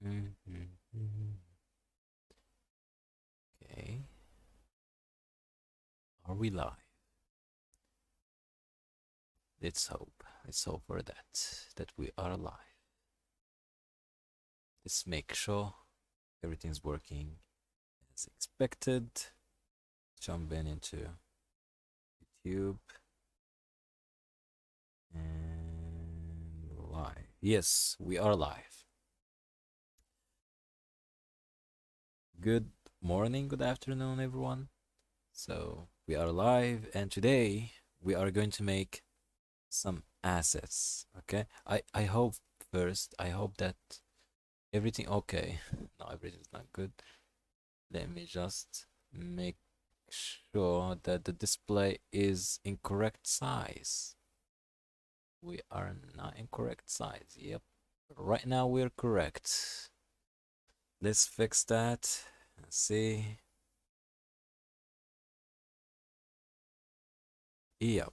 Okay, are we live? Let's hope. Let's hope for that we are live. Let's make sure everything's working as expected. Jump into YouTube and live. Yes, we are live. Good morning, good afternoon, everyone. So we are live, and today we are going to make some assets. Okay, I hope first. I hope that everything okay. No, everything's not good. Let me just make sure that the display is in correct size. We are not in correct size. Yep. Right now we're correct. Let's fix that. Let's see. Yep.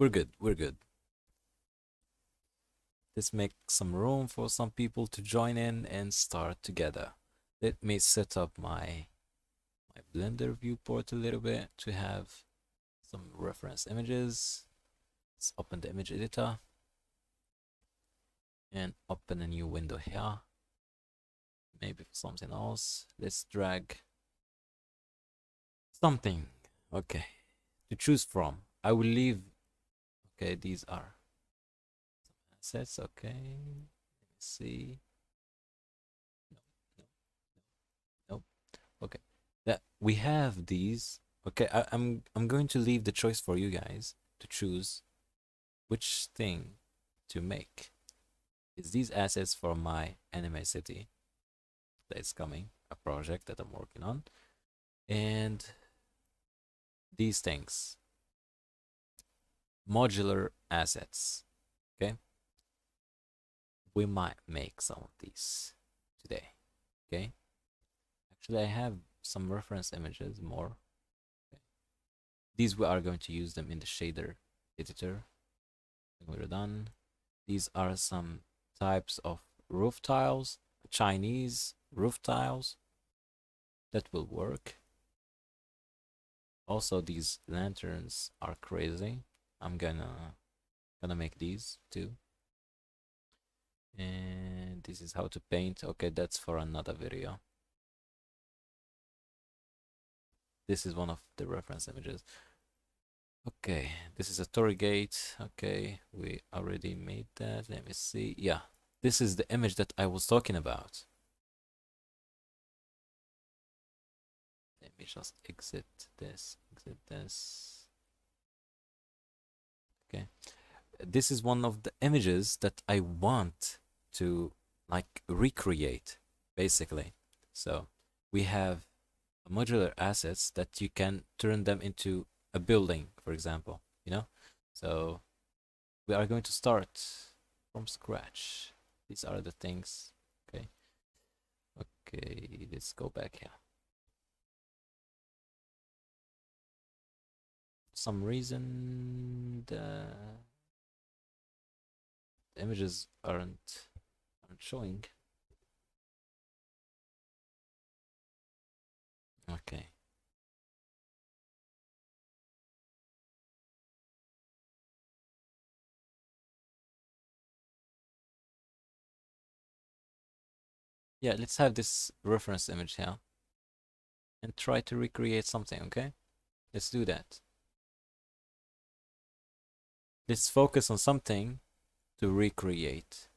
We're good. We're good. Let's make some room for some people to join in and start together. Let me set up my Blender viewport a little bit to have some reference images. Let's open the image editor and open a new window here. Maybe for something else. Let's drag something. Okay. To choose from. I will leave. Okay, these are some assets. Okay. Let me see. No, no, no, no. Okay. That we have these. Okay, I'm going to leave the choice for you guys to choose which thing to make. Is these assets for my anime city that is coming, a project that I'm working on, and these things, modular assets. Okay, we might make some of these today. Okay, actually, I have some reference images more. Okay. These we are going to use them in the shader editor. When we're done, these are some types of roof tiles, Chinese roof tiles that will work. Also, these lanterns are crazy. I'm gonna make these too. And this is how to paint. Okay, that's for another video. This is one of the reference images. Okay, this is a Torii gate. Okay, we already made that. Let me see. Yeah, this is the image that I was talking about. Let me just exit this. Okay, this is one of the images that I want to like recreate, basically. So we have modular assets that you can turn them into a building, for example, you know? So we are going to start from scratch. These are the things. Okay. Okay, let's go back here. For some reason the images aren't showing. Okay. Yeah, let's have this reference image here and try to recreate something, okay? Let's do that. Let's focus on something to recreate.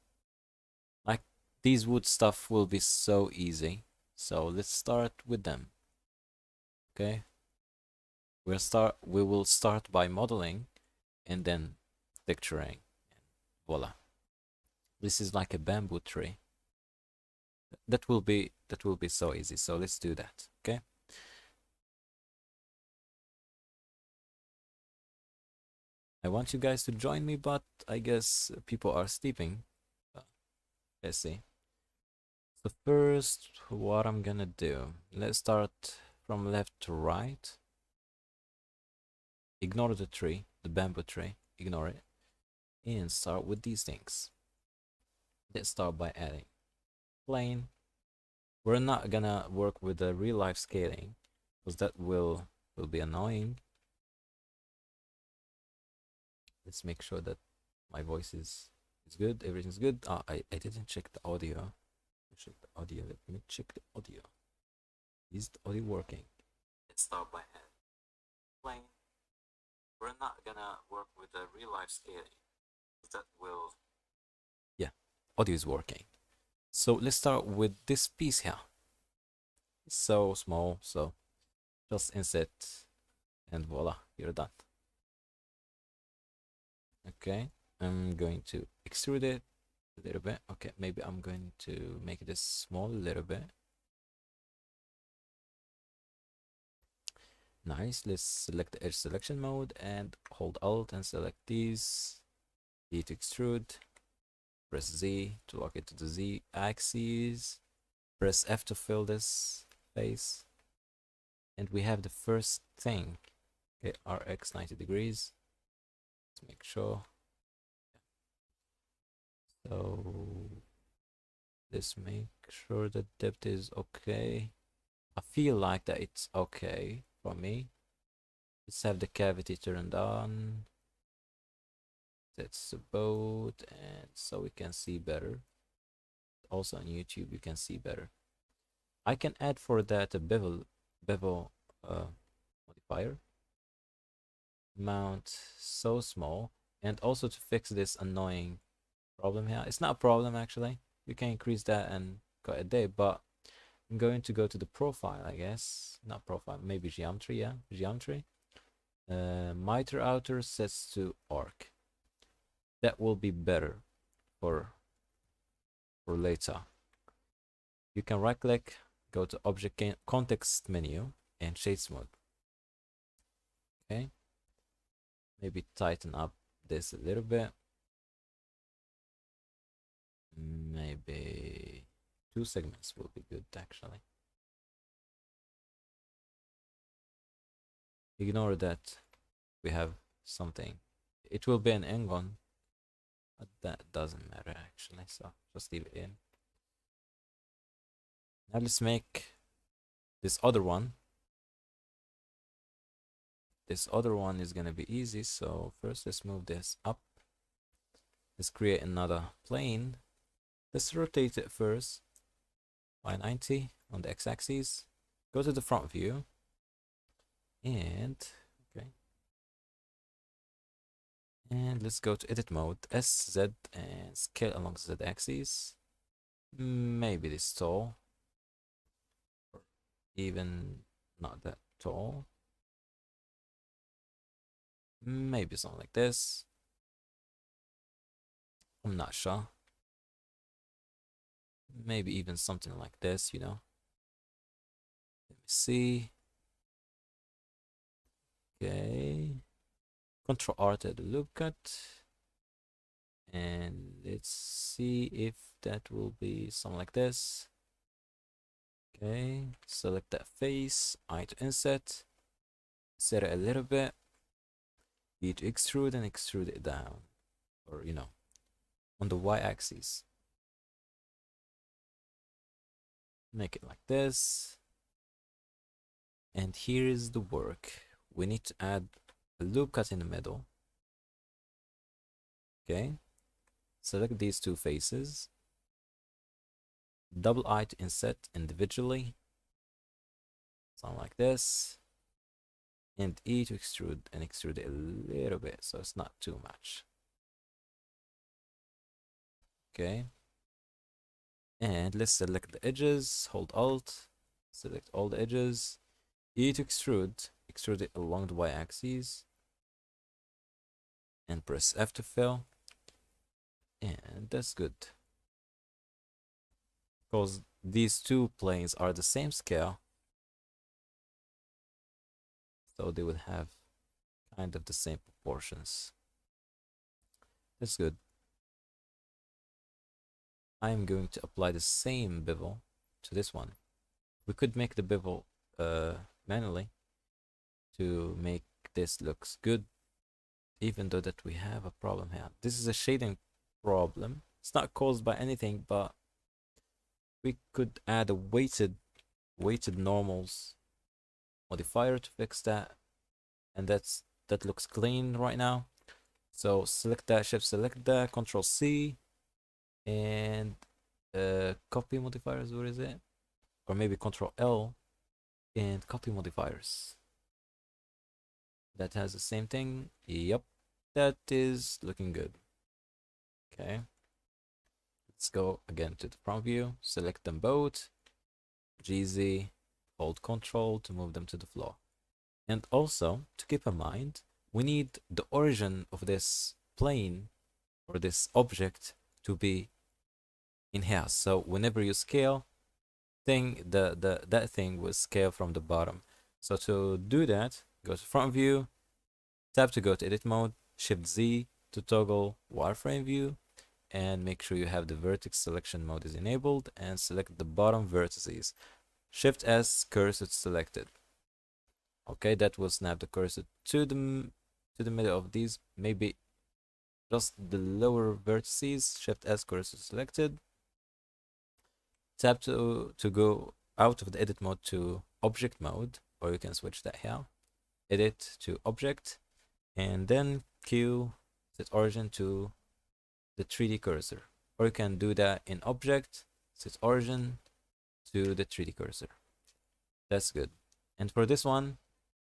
Like these wood stuff will be so easy. So let's start with them. Okay? We will start by modeling and then texturing. Voila. This is like a bamboo tree. That will be so easy. So let's do that. Okay? I want you guys to join me, but I guess people are sleeping. Let's see. So first, what I'm gonna do, let's start from left to right. Ignore the tree, the bamboo tree, ignore it, and start with these things. Let's start by adding. plane. We're not gonna work with the real life scaling because that will be annoying. Let's make sure that my voice is good, everything's good. I didn't check the audio. Check the audio. Let me check the audio. Is the audio working? Let's start by hand. Plane. We're not gonna work with the real life scaling. That will, yeah, audio is working. So let's start with this piece here. It's so small, so just insert and voila, you're done. Okay, I'm going to extrude it a little bit. Okay, maybe I'm going to make this small a little bit. Nice. Let's select the edge selection mode and hold Alt and select these. D to extrude. Press Z to lock it to the Z axis. Press F to fill this face. And we have the first thing. Okay, RX 90 degrees. Let's make sure. So let's make sure the depth is okay. I feel like that it's okay for me. Let's have the cavity turned on. That's the boat, and so we can see better. Also on YouTube you can see better. I can add for that a bevel modifier. Mount so small, and also to fix this annoying problem here. It's not a problem actually. You can increase that and call it a day, but I'm going to go to the profile, I guess. Not profile, maybe geometry, yeah, geometry. Miter outer sets to arc. That will be better for later. You can right click, go to object context menu and shades mode. Okay, maybe tighten up this a little bit. Maybe 2 segments will be good actually. Ignore that we have something. It will be an angle, but that doesn't matter actually, so just leave it in. Now let's make this other one. This other one is gonna be easy, so first let's move this up. Let's create another plane. Let's rotate it first by 90 on the x-axis. Go to the front view and okay, and let's go to edit mode, SZ, and scale along the z-axis. Maybe this tall, or even not that tall. Maybe something like this. I'm not sure. Maybe even something like this, you know. Let me see. Okay. Control R to look at. And let's see if that will be something like this. Okay. Select that face. I to insert. Set it a little bit. E to extrude and extrude it down. Or, you know, on the y-axis. Make it like this. And here is the work. We need to add a loop cut in the middle. Okay. Select these 2 faces. Double I to insert individually. Something like this. And E to extrude and extrude it a little bit so it's not too much. Okay. And let's select the edges, hold Alt, select all the edges, E to extrude, extrude it along the y-axis, and press F to fill, and that's good. Because these 2 planes are the same scale, so they will have kind of the same proportions. That's good. I'm going to apply the same bevel to this one. We could make the bevel manually to make this looks good, even though that we have a problem here. This is a shading problem. It's not caused by anything, but we could add a weighted normals modifier to fix that, and that looks clean right now. So select that, shift select that, Control C, and copy modifiers. Where is it? Or maybe Control L and copy modifiers. That has the same thing. Yep, that is looking good. Okay, let's go again to the front view, select them both, GZ, hold Control to move them to the floor. And also, to keep in mind, we need the origin of this plane or this object to be in here. So whenever you scale, that thing will scale from the bottom. So to do that, go to front view, tap to go to edit mode, shift Z to toggle wireframe view, and make sure you have the vertex selection mode is enabled, and select the bottom vertices. Shift S, cursor selected. Okay, that will snap the cursor to the middle of these, maybe just the lower vertices. Shift S, cursor selected. Tap to go out of the edit mode to object mode, or you can switch that here. Edit to object, and then Q, set origin to the 3D cursor. Or you can do that in object, set origin to the 3D cursor. That's good. And for this one,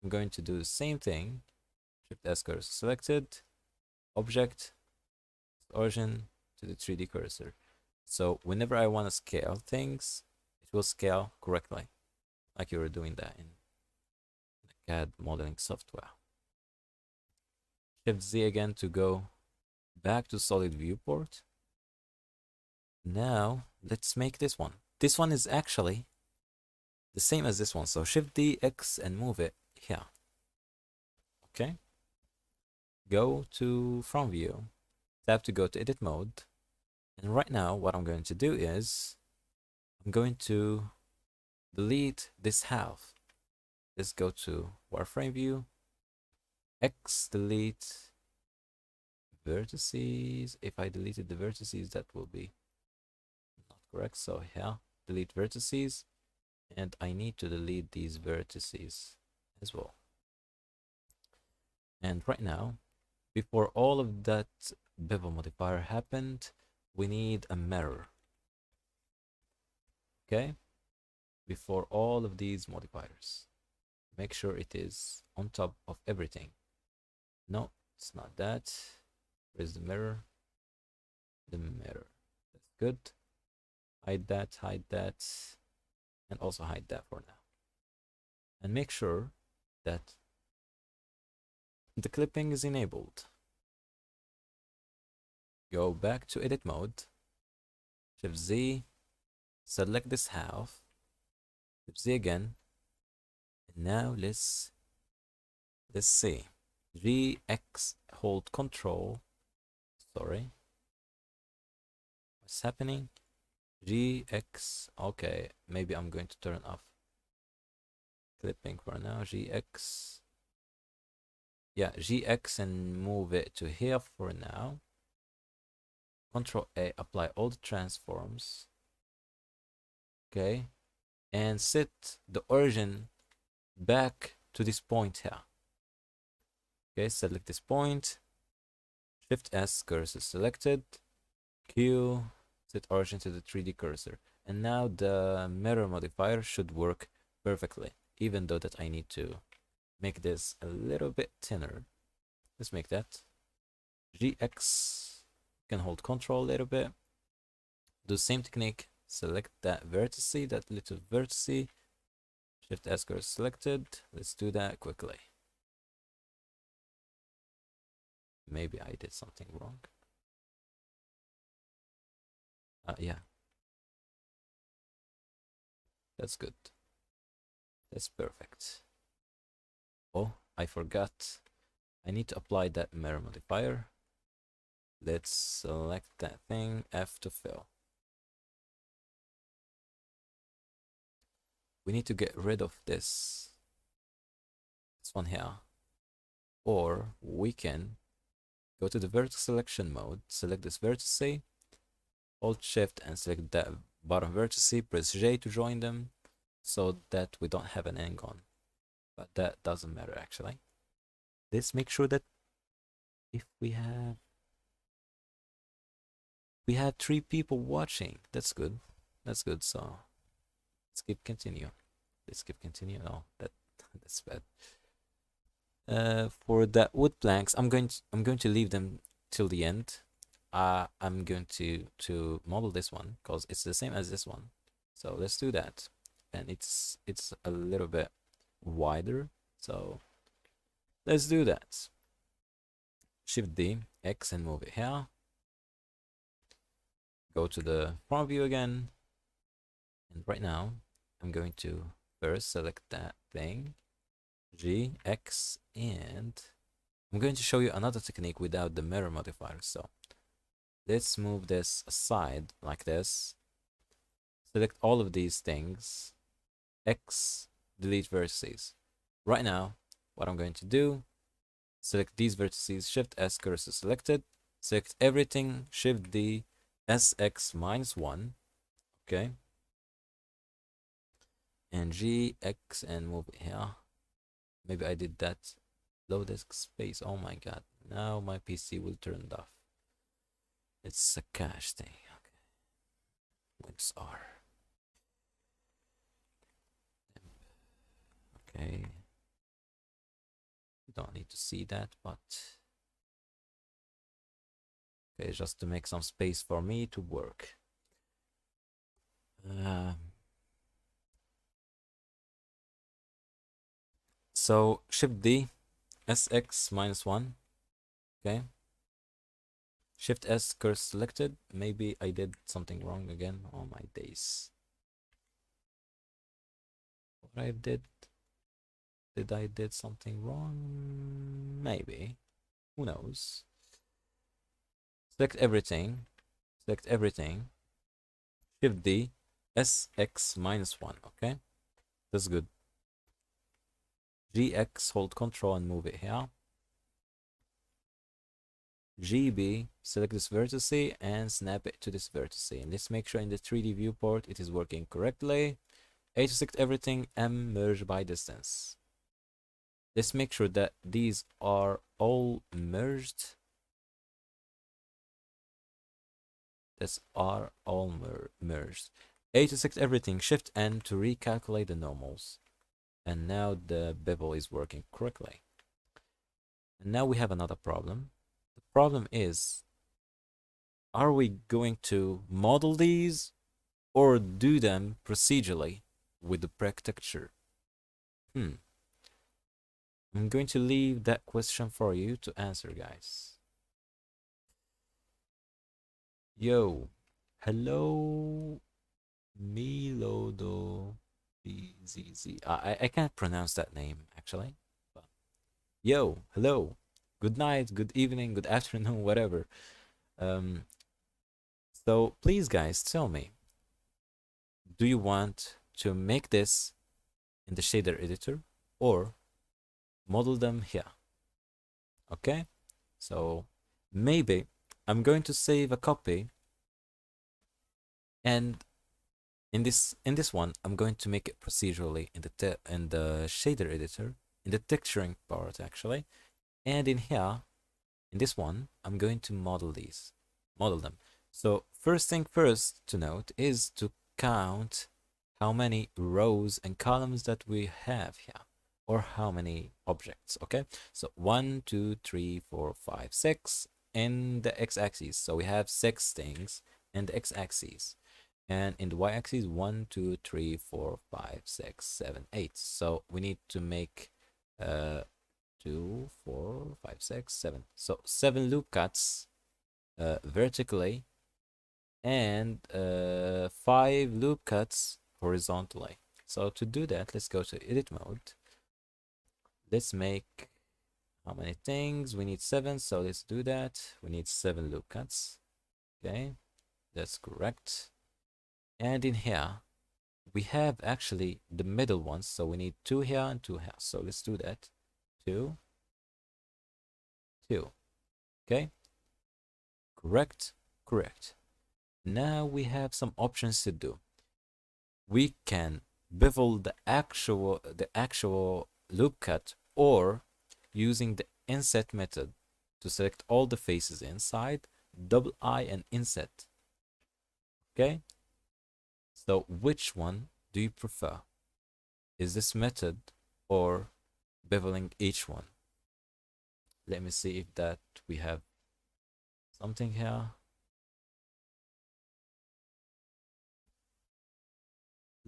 I'm going to do the same thing. Shift S, cursor selected, object, origin to the 3D cursor. So whenever I want to scale things, it will scale correctly, like you were doing that in the CAD modeling software. Shift Z again to go back to solid viewport. Now let's make this one. This one is actually the same as this one. So Shift D, X, and move it here. Okay. Go to front view, tap to go to edit mode. And right now, what I'm going to do is I'm going to delete this half. Let's go to wireframe view, X, delete vertices. If I deleted the vertices, that will be not correct. So here, delete vertices, and I need to delete these vertices as well. And right now, before all of that bevel modifier happened, we need a mirror. Okay, before all of these modifiers, make sure it is on top of everything. No, it's not that. Where's the mirror? The mirror. That's good. Hide that, and also hide that for now. And make sure that the clipping is enabled. Go back to edit mode, Shift Z, select this half, Shift Z again, and now let's see. GX, hold Control. Sorry, what's happening? GX. Okay, maybe I'm going to turn off clipping for now. GX. Yeah, GX, and move it to here for now. Control A, apply all the transforms. Okay, and set the origin back to this point here. Okay, select this point, Shift S, cursor selected, Q, set origin to the 3D cursor. And now the mirror modifier should work perfectly, even though that I need to make this a little bit thinner. Let's make that. GX, can hold Control a little bit. Do the same technique, select that vertice, that little vertice, Shift S, cursor selected. Let's do that quickly. Maybe I did something wrong. Yeah. That's good. That's perfect. Oh, I forgot. I need to apply that mirror modifier. Let's select that thing, F to fill. We need to get rid of this one here. Or we can go to the vertex selection mode, select this vertex, hold Shift and select that bottom vertice, press J to join them so that we don't have an angle. But that doesn't matter actually. Let's make sure that if we had 3 people watching, that's good. That's good. So let's keep continue. Let's keep continue. No, that's bad. For the wood planks, I'm going to leave them till the end. I'm going to model this one because it's the same as this one. So let's do that. And it's a little bit wider. So let's do that. Shift D, X, and move it here. Go to the front view again. And right now, I'm going to first select that thing. G, X, and I'm going to show you another technique without the mirror modifier. So let's move this aside like this. Select all of these things. X, delete vertices. Right now, what I'm going to do, select these vertices, Shift S, cursor selected, select everything, Shift D, SX -1, okay? And G, X, and move it here. Maybe I did that. Low disk space, oh my god. Now my PC will turn off. It's a cache thing, okay. Windows R. Okay. You don't need to see that, but okay, just to make some space for me to work. So Shift D, SX -1, okay. Shift S, cursor selected. Maybe I did something wrong again. Oh my days. What I did I did something wrong? Maybe. Who knows? Select everything. Select everything. Shift D, SX -1, okay? That's good. GX, hold control and move it here. GB, select this vertex and snap it to this vertex. And let's make sure in the 3D viewport it is working correctly. A to select everything, M, merge by distance. Let's make sure that these are all merged. That's are all merged. A to select everything, Shift N to recalculate the normals. And now the bevel is working correctly. And now we have another problem. The problem is, are we going to model these or do them procedurally with the break texture? I'm going to leave that question for you to answer, guys. Yo, hello, Milodo BZZ. I can't pronounce that name actually. But yo, hello, good night, good evening, good afternoon, whatever. So please, guys, tell me, do you want to make this in the shader editor or model them here? Okay, so maybe I'm going to save a copy, and in this one I'm going to make it procedurally in the shader editor, in the texturing part actually, and in here in this one I'm going to model them. So first thing first to note is to count how many rows and columns that we have here, or how many objects. Okay, so 1 2 3 4 5 6 in the x-axis, so we have 6 things in the x-axis, and in the y-axis 1 2 3 4 5 6 7 8. So we need to make 2 4 5 6 7, so 7 loop cuts vertically and 5 loop cuts horizontally. So to do that, let's go to edit mode. Let's make how many things? We need 7, so let's do that. We need 7 loop cuts. Okay, that's correct. And in here we have actually the middle ones, so we need 2 here and 2 here. So let's do that. 2 2. Okay, correct. Now we have some options to do. We can bevel the actual loop cut, or using the inset method to select all the faces inside, double I and inset. Okay, so which one do you prefer? Is this method or beveling each one? Let me see if that we have something here.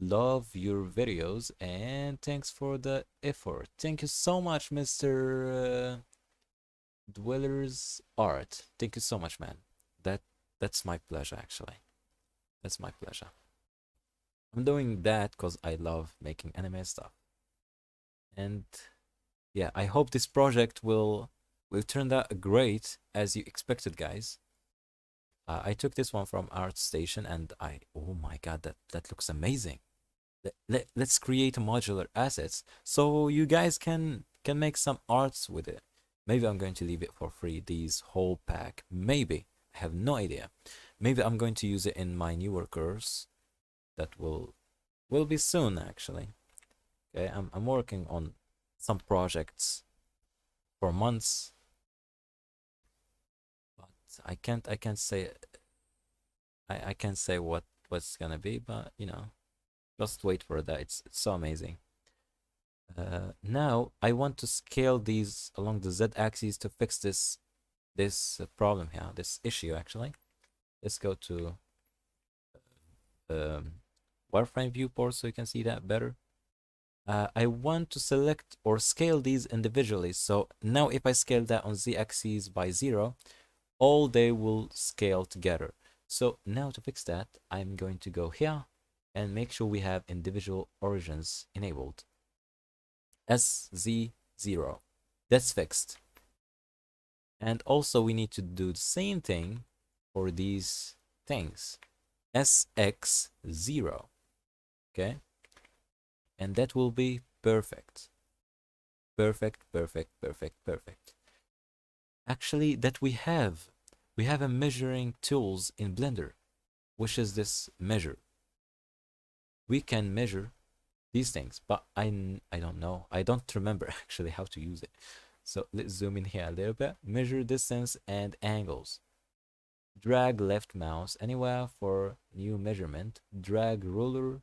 Love your videos and thanks for the effort. Thank you so much, Mr. Dweller's Art. Thank you so much, man. That's my pleasure, actually. That's my pleasure. I'm doing that because I love making anime stuff. And yeah, I hope this project will turn out great as you expected, guys. I took this one from ArtStation and oh my god, that looks amazing. Let's create a modular assets so you guys can make some arts with it. Maybe I'm going to leave it for free, these whole pack. Maybe. I have no idea. Maybe I'm going to use it in my newer course that will be soon, actually. Okay, I'm working on some projects for months, but I can't say I can't say what's gonna be, but you know, just wait for that. It's so amazing. Now I want to scale these along the z-axis to fix this problem here, this issue actually. Let's go to um, wireframe viewport so you can see that better. I want to select or scale these individually. So now if I scale that on z-axis by 0, all they will scale together. So now to fix that, I'm going to go here and make sure we have individual origins enabled. SZ0. That's fixed. And also we need to do the same thing for these things. SX0. Okay? And that will be perfect. Perfect, perfect, perfect, perfect. Actually, that we have a measuring tools in Blender, which is this measure. We can measure these things, but I don't know. I don't remember actually how to use it. So let's zoom in here a little bit. Measure distance and angles. Drag left mouse anywhere for new measurement. Drag ruler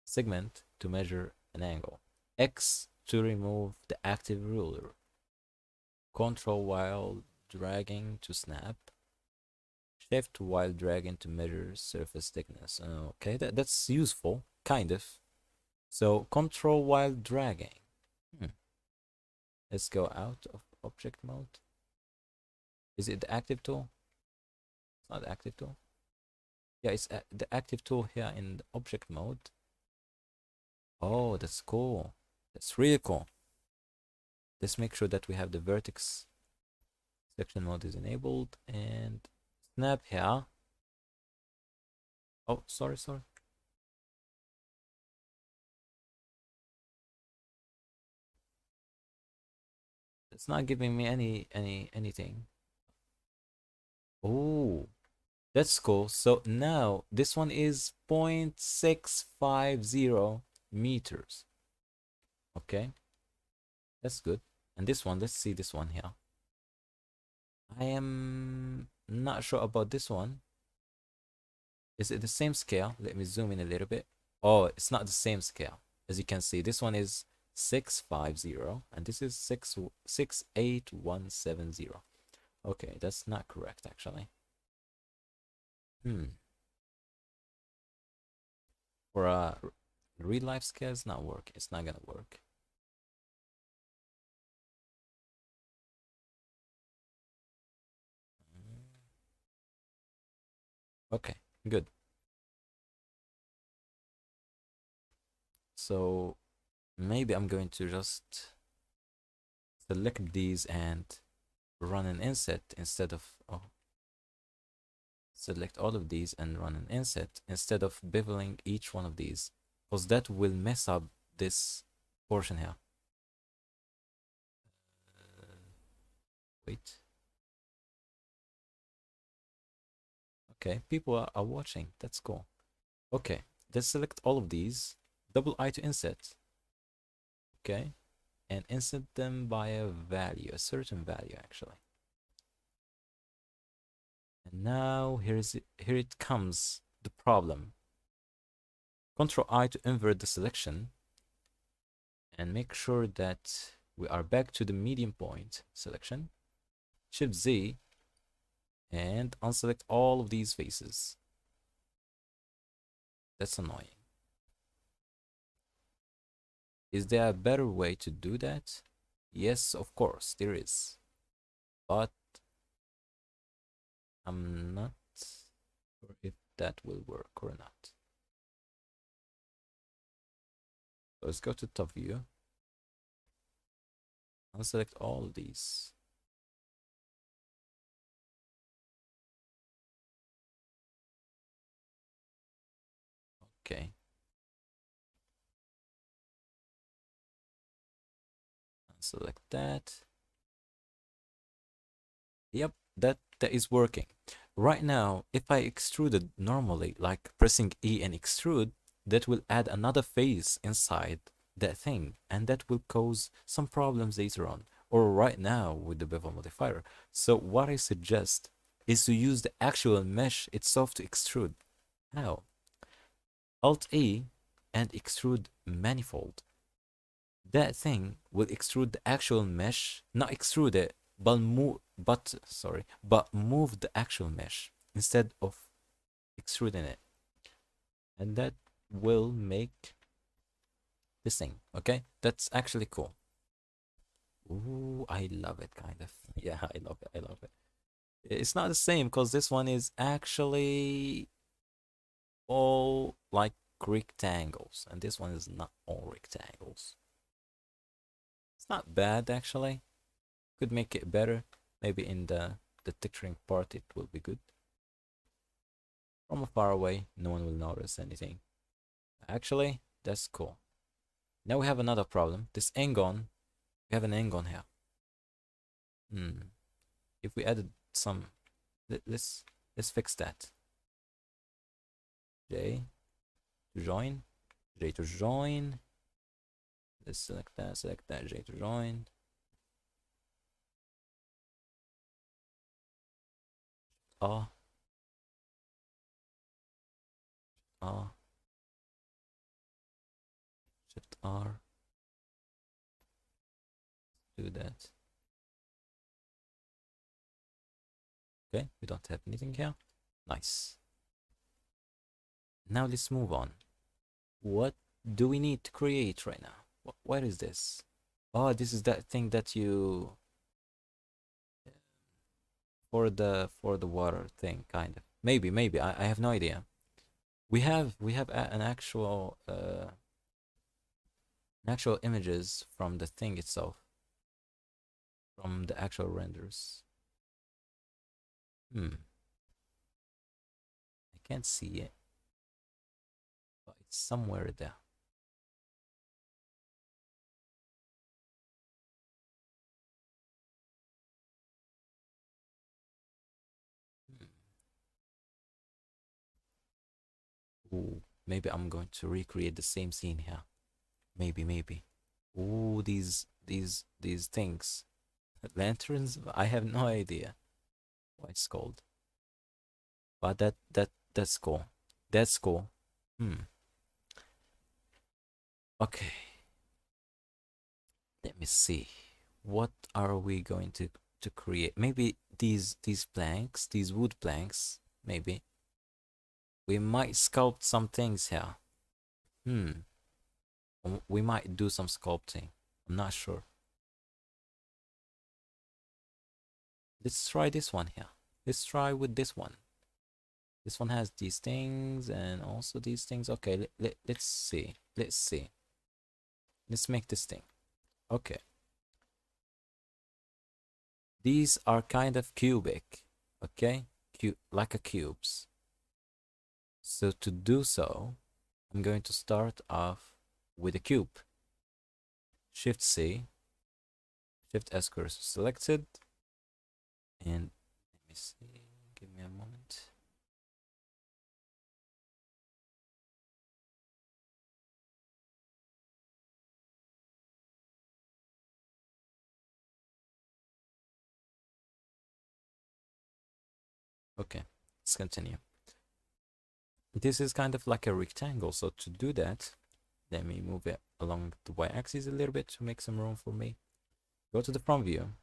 segment to measure an angle. X to remove the active ruler. Control while dragging to snap. Shift while dragging to measure surface thickness. Okay, that's useful, kind of. So control while dragging. Let's go out of object mode. Is it the active tool? It's not the active tool. Yeah, it's the active tool here in the object mode. Oh, that's cool. That's really cool. Let's make sure that we have the vertex section mode is enabled and snap here. Oh, sorry. It's not giving me anything. Oh, that's cool. So now this one is 0.650 meters. Okay, that's good. And this one, let's see this one here. I am not sure about this one. Is it the same scale? Let me zoom in a little bit. Oh, it's not the same scale. As you can see, this one is 650 and this is 68170. Okay, that's not correct actually. For a real life scale, it's not working. It's not gonna work. Okay, good. So maybe I'm going to just select these and run an inset instead of select all of these and run an inset instead of beveling each one of these, because that will mess up this portion here. Wait. Okay, people are watching. That's cool. Okay, let's select all of these. Double I to inset. Okay, and inset them by a value, a certain value actually. And now here it comes, the problem. Control I to invert the selection and make sure that we are back to the medium point selection. Shift Z and unselect all of these faces. That's annoying. Is there a better way to do that? Yes, of course, there is. But I'm not sure if that will work or not. So let's go to top view. Unselect all of these. Okay. Unselect that. Yep, that is working. Right now, if I extruded normally, like pressing E and extrude, that will add another phase inside that thing, and that will cause some problems later on, or right now with the bevel modifier. So what I suggest is to use the actual mesh itself to extrude. How? Alt E and extrude manifold. That thing will extrude the actual mesh, not extrude it, but move the actual mesh instead of extruding it. And that will make this thing, okay? That's actually cool. Ooh, I love it, kind of. Yeah, I love it, I love it. It's not the same because this one is actually all like rectangles, and this one is not all rectangles. It's not bad, actually. Could make it better. Maybe in the texturing part it will be good. From far away, no one will notice anything. Actually, that's cool. Now we have another problem. This angon, we have an angon here. If we added some, let's fix that. J to join, J to join. Let's select that, J to join. Ah, Shift R. Do that. Okay, we don't have anything here. Nice. Now let's move on. What do we need to create right now? What is this? Oh, this is that thing that you for the water thing, kind of. Maybe. I have no idea. We have an actual images from the thing itself, from the actual renders. I can't see it, but it's somewhere there. Ooh, maybe I'm going to recreate the same scene here. Maybe. Ooh, these things. Lanterns? I have no idea what it's called. But that's cool. That's cool. Okay. Let me see. What are we going to create? Maybe these planks, these wood planks, maybe. We might sculpt some things here. We might do some sculpting. I'm not sure. Let's try this one here. Let's try with this one. This one has these things and also these things. Okay, let's see. Let's see. Let's make this thing. Okay. These are kind of cubic. Okay? Like a cubes. So to do so, I'm going to start off with a cube. Shift C, Shift S cursor selected, and let me see, give me a moment. Okay, let's continue. This is kind of like a rectangle, so to do that, let me move it along the y-axis a little bit to make some room for me. Go to the front view,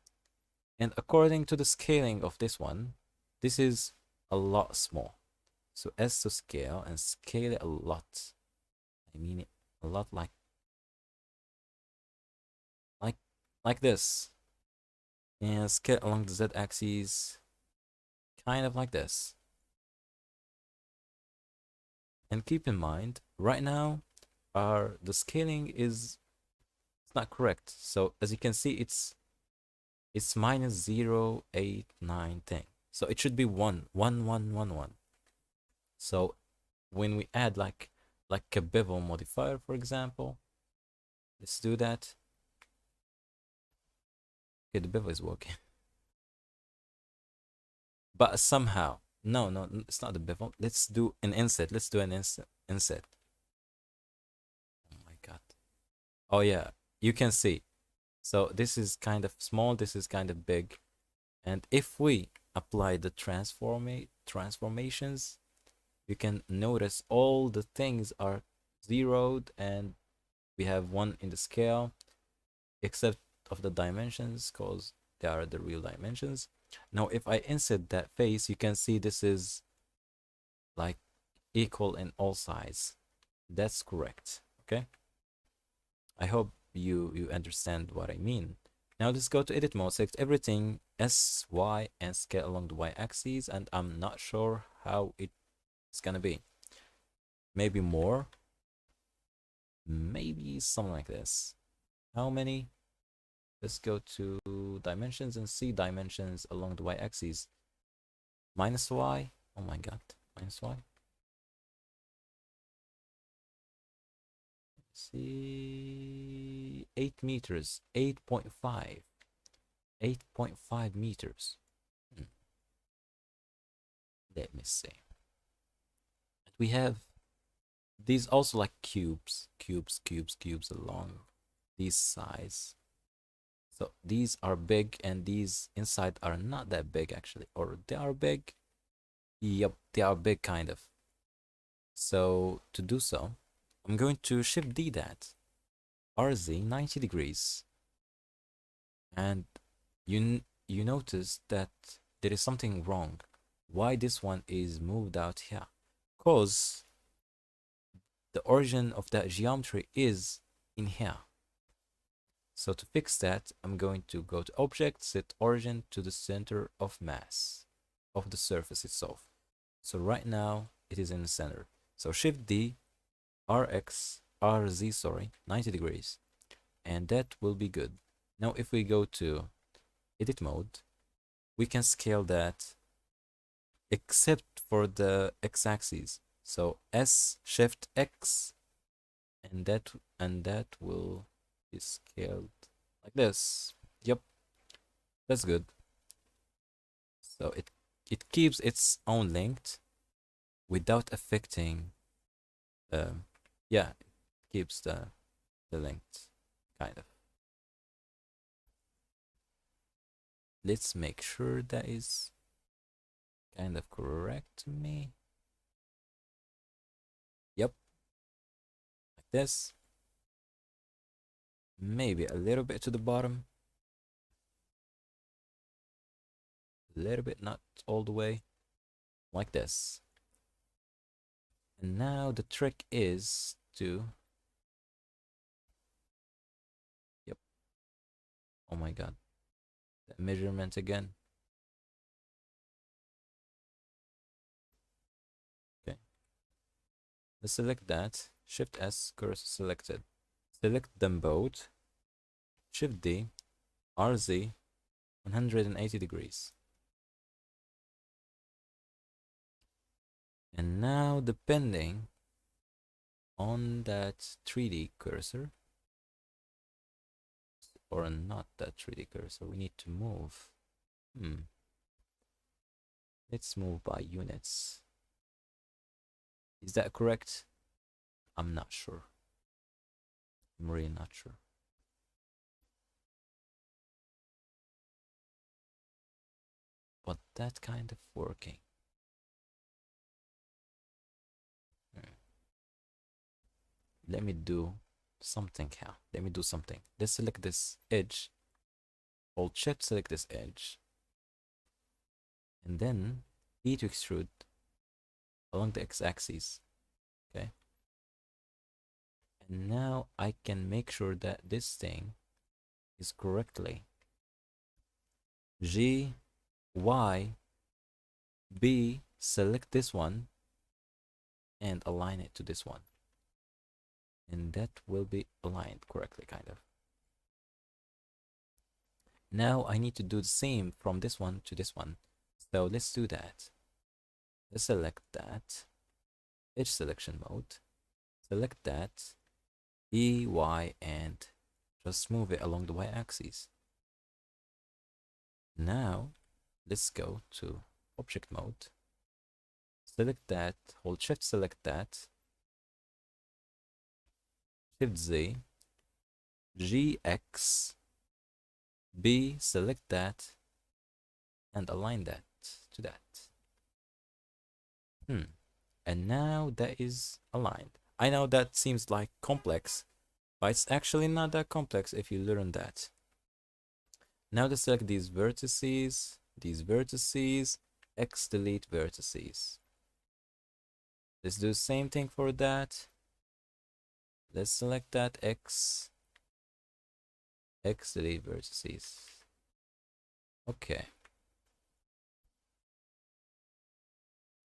and according to the scaling of this one, this is a lot small. So S to scale, and scale it a lot. I mean it a lot, like like this, and scale along the z-axis, kind of like this. And keep in mind, right now, the scaling is it's not correct. So as you can see, it's minus 0, 8, 9, 10. So it should be 1, 1, 1, 1, 1. So when we add like a bevel modifier, for example, let's do that. Okay, the bevel is working. But somehow, no, it's not the bevel. Let's do an inset. Let's do an inset. Oh my god. Oh yeah, you can see. So this is kind of small, this is kind of big. And if we apply the transformations, you can notice all the things are zeroed and we have 1 in the scale, except of the dimensions, because they are the real dimensions. Now if I insert that face, you can see this is like equal in all sides. That's correct. Okay, I hope you understand what I mean. Now let's go to edit mode, select everything S, Y, and scale along the Y axis, and I'm not sure how it's gonna be. Maybe more, maybe something like this. How many? Let's go to dimensions and see dimensions along the Y axis. Minus Y, oh my god, minus Y. Let's see, 8 meters, 8.5. 8.5 meters. Let me see. And we have these also like cubes along these sides. So these are big and these inside are not that big actually, or they are big. Yep, they are big kind of. So to do so, I'm going to shift D that RZ 90 degrees, and you notice that there is something wrong. Why this one is moved out here? Because the origin of that geometry is in here. So to fix that, I'm going to go to Object, set Origin to the center of mass of the surface itself. So right now, it is in the center. So Shift D, RZ, sorry, 90 degrees. And that will be good. Now if we go to Edit Mode, we can scale that except for the x-axis. So S Shift X, and that will is scaled like this. Yep, that's good. So it keeps its own length without affecting yeah, it keeps the length kind of. Let's make sure that is kind of correct to me. Yep, like this. Maybe a little bit to the bottom. A little bit, not all the way. Like this. And now the trick is to... Yep. Oh my god. The measurement again. Okay. Let's select that. Shift S, cursor selected. Select them both. Shift D, RZ, 180 degrees. And now, depending on that 3D cursor, or not that 3D cursor, we need to move. Let's move by units. Is that correct? I'm not sure. I'm really not sure. But that kind of working. let me do something here. Let me do something. Let's select this edge. Hold shift, select this edge. And then E to extrude along the x-axis. Okay. And now I can make sure that this thing is correctly G, Y, B, select this one and align it to this one. And that will be aligned correctly, kind of. Now I need to do the same from this one to this one. So let's do that. Let's select that. Edge selection mode. Select that. E, Y, and just move it along the y-axis. Now let's go to object mode. Select that. Hold shift, select that. Shift Z. G, X, B, select that and align that to that. And now that is aligned. I know that seems like complex, but it's actually not that complex if you learn that. Now let's select these vertices, X delete vertices. Let's do the same thing for that. Let's select that X delete vertices. Okay.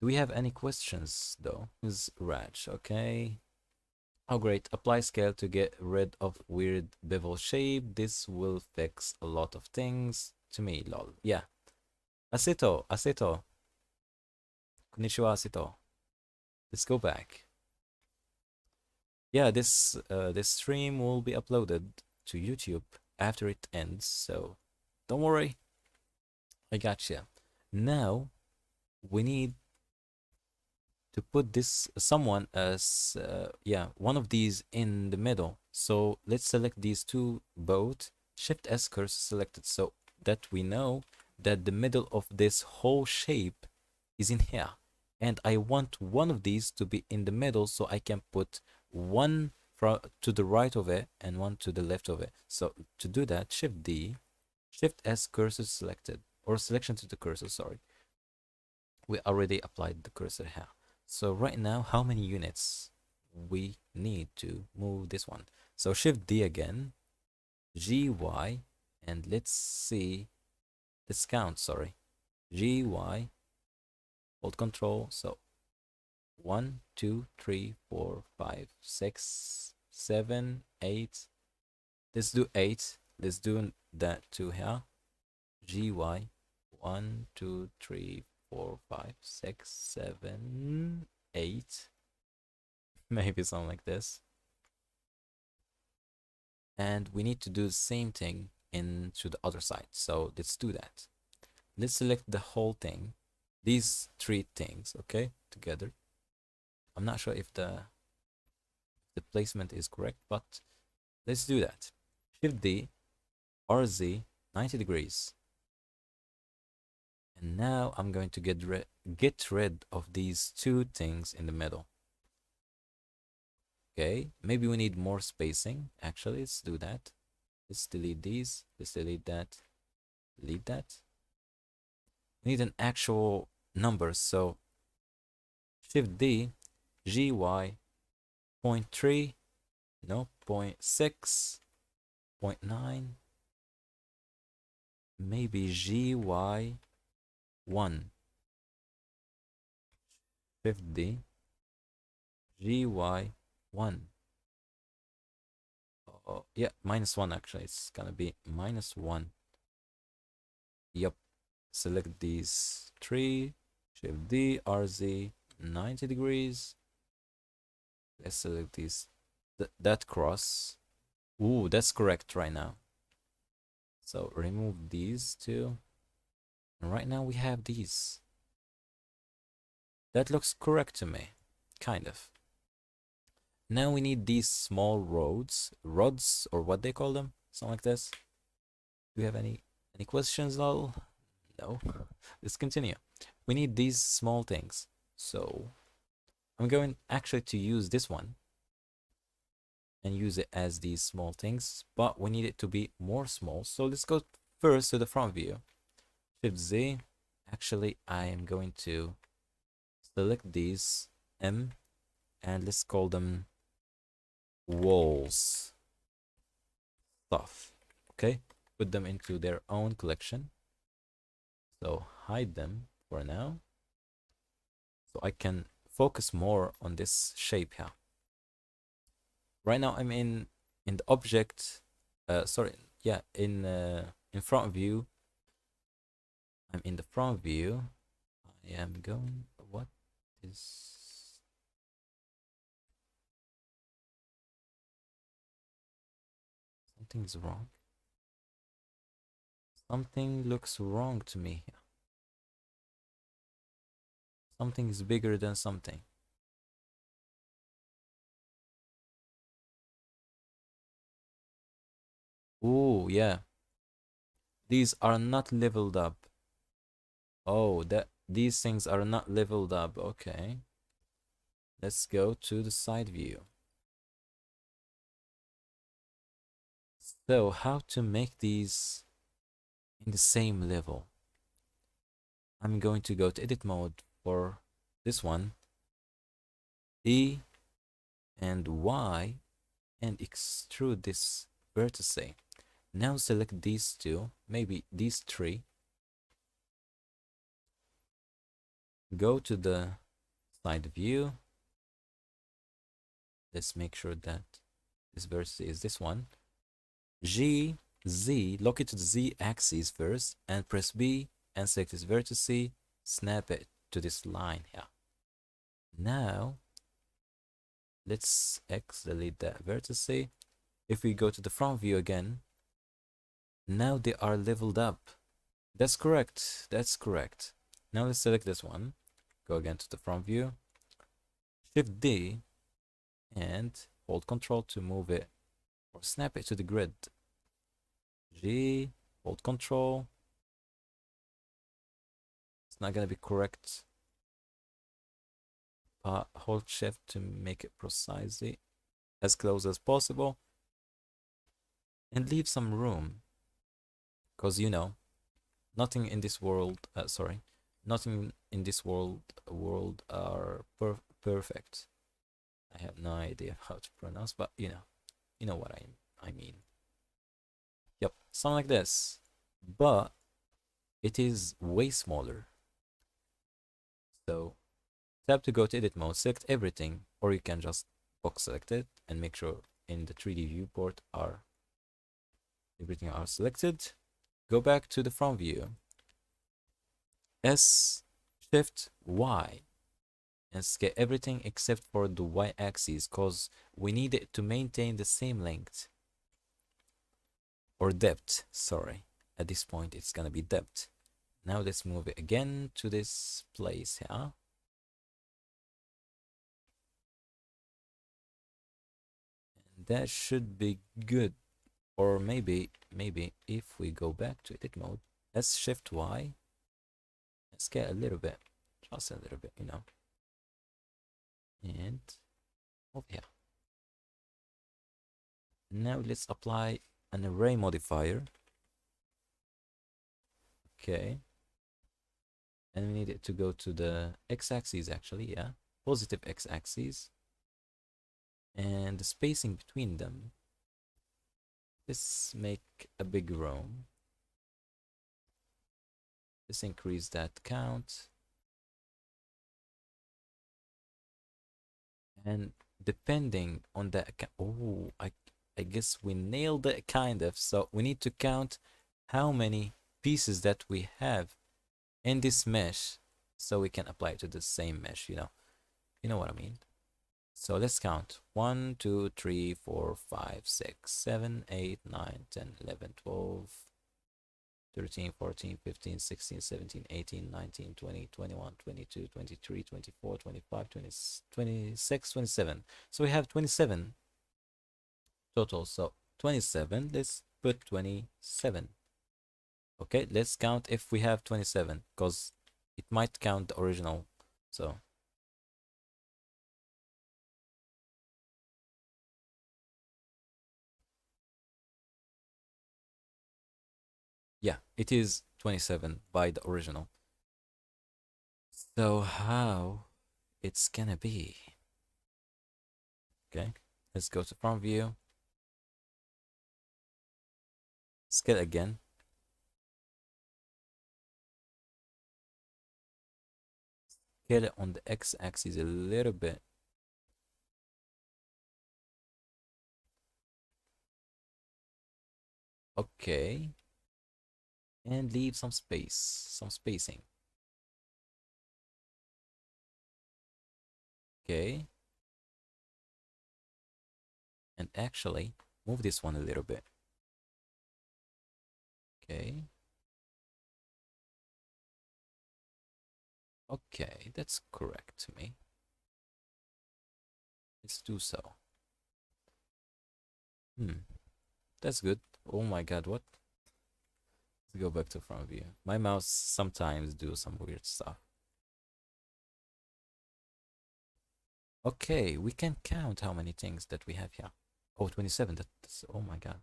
Do we have any questions though? Is Raj, okay. Oh great, apply scale to get rid of weird bevel shape. This will fix a lot of things to me, lol. Yeah. Aseto. Konnichiwa, Aseto. Let's go back. Yeah, this stream will be uploaded to YouTube after it ends, so don't worry. I gotcha. Now we need to put this someone as one of these in the middle. So let's select these two both. Shift S cursor selected so that we know that the middle of this whole shape is in here. And I want one of these to be in the middle so I can put one to the right of it and one to the left of it. So to do that, Shift D, Shift S cursor selected, or selection to the cursor, sorry. We already applied the cursor here. So right now, how many units we need to move this one? So Shift D again, G, Y, and let's see, let's count, sorry. G, Y, hold control, so 1, 2, 3, 4, 5, 6, 7, 8. Let's do 8. Let's do that too here. G, Y, 1, 2, 3, 4, 5, 6, 7, 8. Maybe something like this. And we need to do the same thing into the other side. So let's do that. Let's select the whole thing. These three things, okay, together. I'm not sure if the placement is correct, but let's do that. Shift D, RZ, 90 degrees. And now I'm going to get rid of these two things in the middle. Okay, maybe we need more spacing. Actually, let's do that. Let's delete these. Let's delete that. Delete that. We need an actual number. So Shift D, GY, 0.3, no, 0.6, 0.9, maybe GY 1, Shift D, GY 1. Oh, yeah, -1 actually. It's gonna be -1. Yep. Select these three. Shift D, RZ, 90 degrees. Let's select these. That cross. Ooh, that's correct right now. So remove these two. And right now we have these. That looks correct to me. Kind of. Now we need these small rods, or what they call them, something like this. Do you have any questions, lol? No. Let's continue. We need these small things. So I'm going actually to use this one. and use it as these small things, but we need it to be more small. So let's go first to the front view. Shift Z. Actually, I am going to select these M and let's call them walls stuff. Okay, put them into their own collection. So hide them for now. So I can focus more on this shape here. Right now I'm in the object. Sorry, yeah, in front view. I'm in the front view. I am going. What is? Something's wrong. Something looks wrong to me here. Something is bigger than something. Oh, yeah. These are not leveled up. Oh, that these things are not leveled up. Okay. Let's go to the side view. So, how to make these in the same level? I'm going to go to edit mode for this one. E and Y and extrude this vertex. Now select these two, maybe these three. Go to the side view. Let's make sure that this vertex is this one. G, Z, locate to the Z axis first and press B and select this vertex. Snap it to this line here. Now, let's X delete that vertex. If we go to the front view again, now they are leveled up. That's correct. That's correct. Now let's select this one. Go again to the front view. Shift D and hold Control to move it or snap it to the grid. G, hold Control. It's not gonna be correct. But hold Shift to make it precisely as close as possible. And leave some room. Because you know, nothing in this world, nothing in this world are perfect. I have no idea how to pronounce, but you know what I mean. Yep, something like this, but it is way smaller. So tap to go to edit mode, select everything, or you can just box select it and make sure in the 3D viewport everything are selected. Go back to the front view. S Shift Y and scale everything except for the Y axis because we need it to maintain the same length or depth. Sorry, at this point it's gonna be depth. Now let's move it again to this place here. And that should be good. Or maybe if we go back to edit mode, let's Shift Y and scale a little bit, just a little bit, and over here. Now let's apply an array modifier. Okay. And we need it to go to the x-axis actually, yeah. Positive x-axis. And the spacing between them. Let's make a big room. Let's increase that count. And depending on the oh, I guess we nailed it kind of. So we need to count how many pieces that we have in this mesh so we can apply it to the same mesh, you know what I mean. So let's count 1 2 3 4 5 6 7 8 9 10 11 12 13 14 15 16 17 18 19 20 21 22 23 24 25 20, 26 27. So we have 27 total. So 27, let's put 27. Okay, let's count if we have 27 because it might count the original. So Yeah, it is 27 by the original. So how it's gonna be? Okay, let's go to front view. Scale again. Scale it on the x-axis a little bit. Okay. And leave some space, some spacing. Okay. And actually, move this one a little bit. Okay. Okay, that's correct to me. Let's do so. That's good. Oh my god, what? Let's go back to front view. My mouse sometimes do some weird stuff. Okay, we can count how many things that we have here. Oh, 27. That's, oh my god.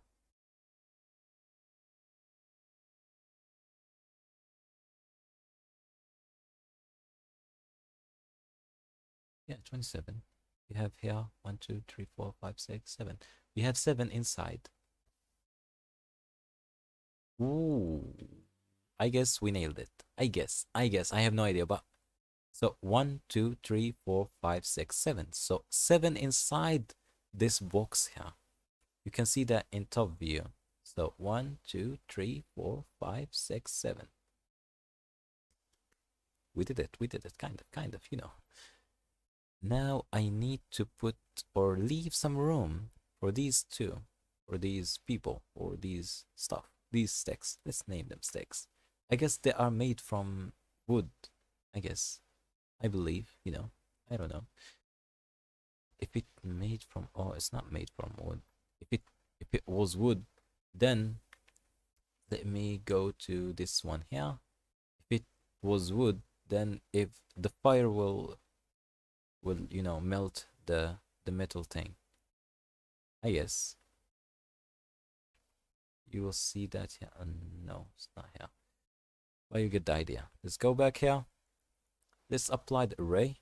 Yeah, 27. We have here 1, 2, 3, 4, 5, 6, 7. We have 7 inside. Ooh. I guess we nailed it. I guess. I have no idea, but so 1, 2, 3, 4, 5, 6, 7. So 7 inside this box here. You can see that in top view. So 1, 2, 3, 4, 5, 6, 7. We did it. We did it. Kind of, you know. Now I need to put or leave some room for these two, or these people, or these stuff, these sticks. Let's name them sticks. I guess they are made from wood. I guess. I believe, you know. I don't know. If it made from, oh, it's not made from wood. If it was wood, then let me go to this one here. If it was wood, then if the fire will you know melt the metal thing. I guess you will see that here. No, it's not here. But you get the idea. Let's go back here. Let's apply the array.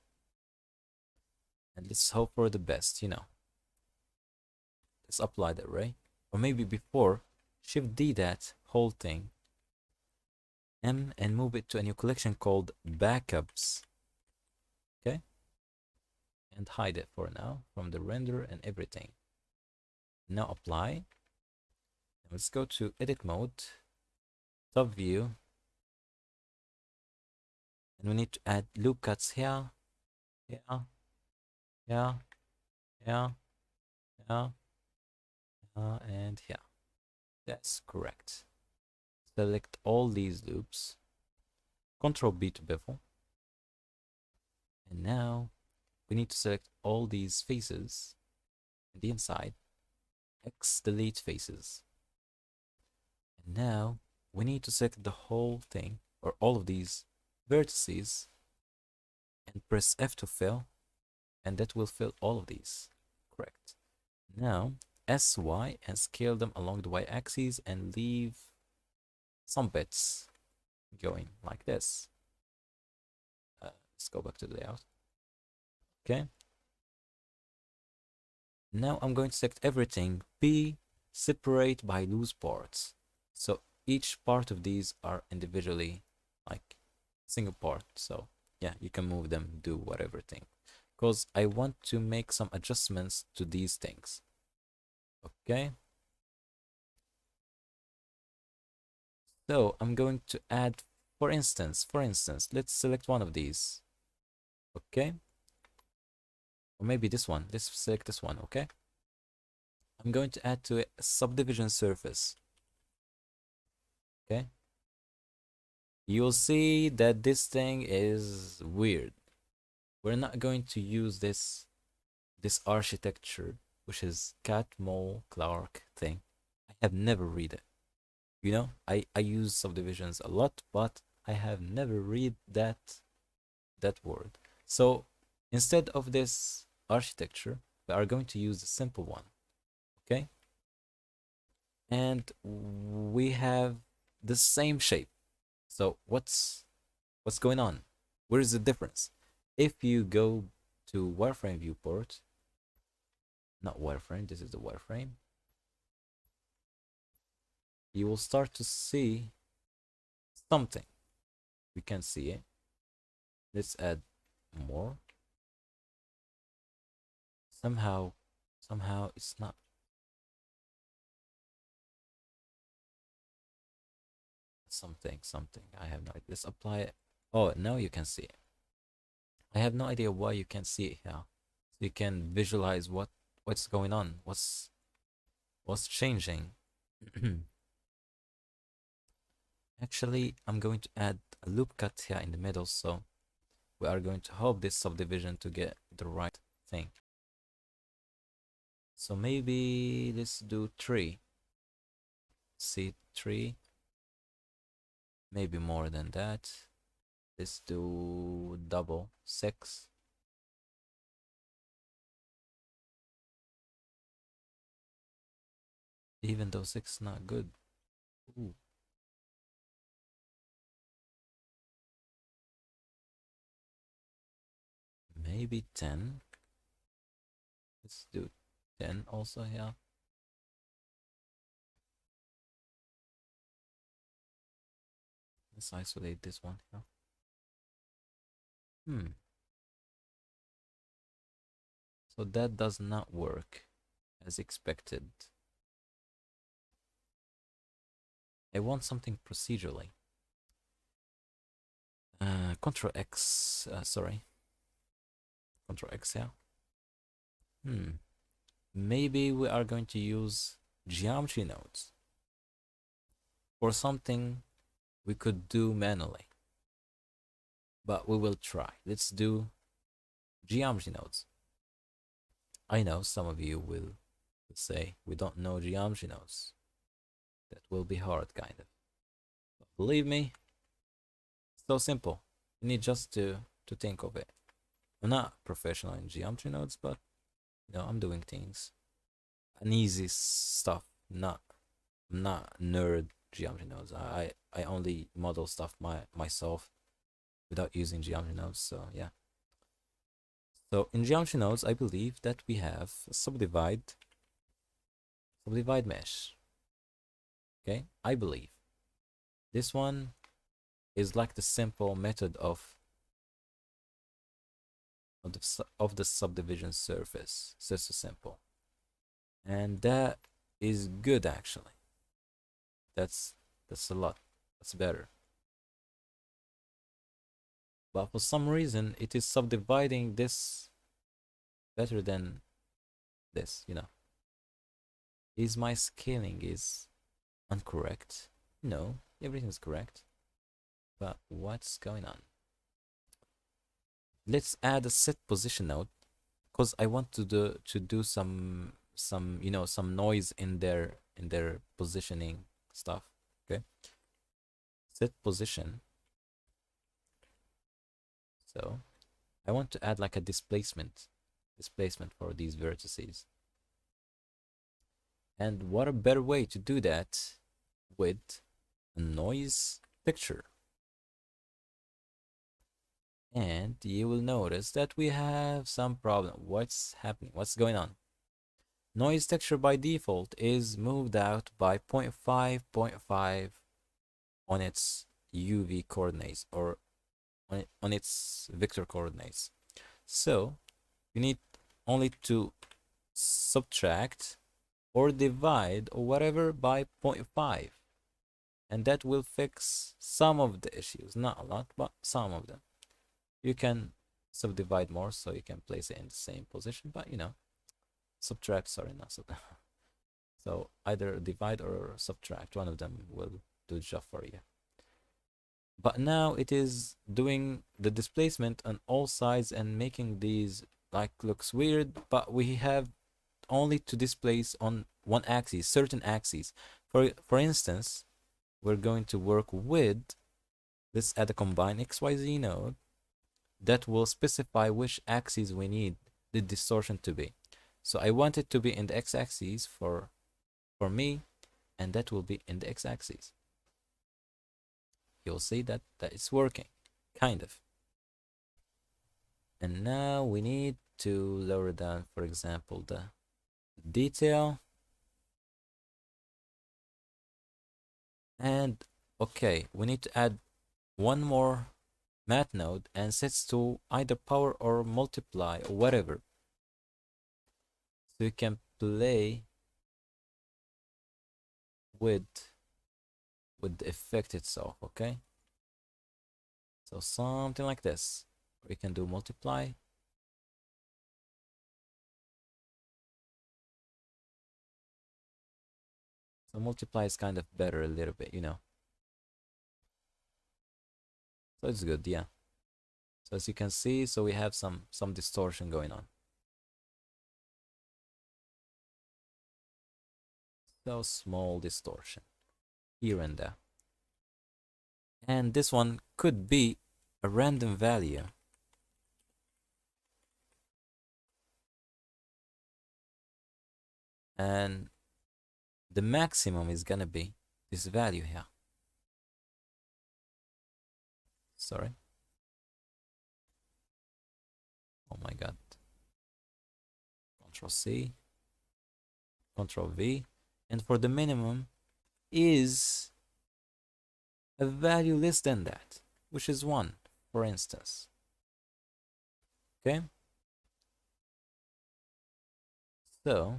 And let's hope for the best, you know. Let's apply the array. Or maybe before, Shift D that whole thing. M and move it to a new collection called backups. Okay? And hide it for now from the render and everything. Now apply. Let's go to edit mode, top view. And we need to add loop cuts here, here, here, here, here, and here. That's correct. Select all these loops. Control B to bevel. And now we need to select all these faces in the inside. X delete faces. And now we need to select the whole thing, or all of these vertices, and press F to fill, and that will fill all of these. Correct. Now SY and scale them along the y-axis and leave some bits going like this. Let's go back to the layout. Okay. Now I'm going to select everything, B, separate by loose parts. So each part of these are individually like single part. So yeah, you can move them, do whatever thing. Because I want to make some adjustments to these things. Okay. So I'm going to add, for instance, let's select one of these. Okay. Or maybe this one. Let's select this one, okay? I'm going to add to it a subdivision surface. Okay. You'll see that this thing is weird. We're not going to use this architecture, which is Cat Mole Clark thing. I have never read it. You know, I use subdivisions a lot, but I have never read that word. So instead of this architecture, we are going to use the simple one. Okay. And we have the same shape. So what's going on? Where is the difference? If you go to wireframe viewport, not wireframe, this is the wireframe, you will start to see something. We can see it. Let's add more. Somehow it's not. Something. I have no idea. Let's apply it. Oh, now you can see it. I have no idea why you can see it here. So you can visualize what's going on, what's changing. Actually, I'm going to add a loop cut here in the middle, so we are going to hope this subdivision to get the right thing. So maybe let's do 3. See 3. Maybe more than that. Let's do double 6. Even though 6 is not good. Ooh. Maybe 10. Let's do 10 also here. Let's isolate this one here. So that does not work as expected. I want something procedurally. Control X, sorry. Control X here. Maybe we are going to use geometry nodes for something we could do manually. But we will try. Let's do geometry nodes. I know some of you will say we don't know geometry nodes. That will be hard, kind of. But believe me, it's so simple. You need just to think of it. I'm not professional in geometry nodes, but you know, I'm doing things. An easy stuff. I'm not nerd geometry nodes. I only model stuff myself without using geometry nodes. So yeah. So in geometry nodes, I believe that we have a subdivide mesh. Okay, I believe this one is like the simple method of the subdivision surface. It's just so simple, and that is good actually. That's a lot. That's better. But for some reason, it is subdividing this better than this. You know, is my scaling is incorrect? No, everything's correct. But what's going on? Let's add a set position node because I want to do some you know, some noise in their positioning stuff. Okay, set position. So I want to add like a displacement for these vertices. And what a better way to do that with a noise picture. And you will notice that we have some problem. What's happening? What's going on? Noise texture by default is moved out by 0.5 on its UV coordinates or on its vector coordinates. So you need only to subtract or divide or whatever by 0.5, and that will fix some of the issues. Not a lot, but some of them. You can subdivide more, so you can place it in the same position, but you know, subtract, sorry, not subtract. So either divide or subtract, one of them will do the job for you. But now it is doing the displacement on all sides and making these like looks weird, but we have only to displace on one axis, certain axes. For instance, we're going to work with, let's add a combine XYZ node that will specify which axis we need the distortion to be. So I want it to be in the x-axis for me, and that will be in the x-axis. you'll see that it's working, kind of. And now we need to lower down, for example, the detail. And okay, we need to add one more math node and sets to either power or multiply or whatever. So you can play with the effect itself, okay? So something like this. We can do multiply. So multiply is kind of better a little bit, you know. So it's good, yeah. So as you can see, so we have some distortion going on. So small distortion here and there. And this one could be a random value. And the maximum is gonna be this value here. Sorry. Oh my god. Control C, Control V, and for the minimum is a value less than that, which is 1, for instance. Okay? So,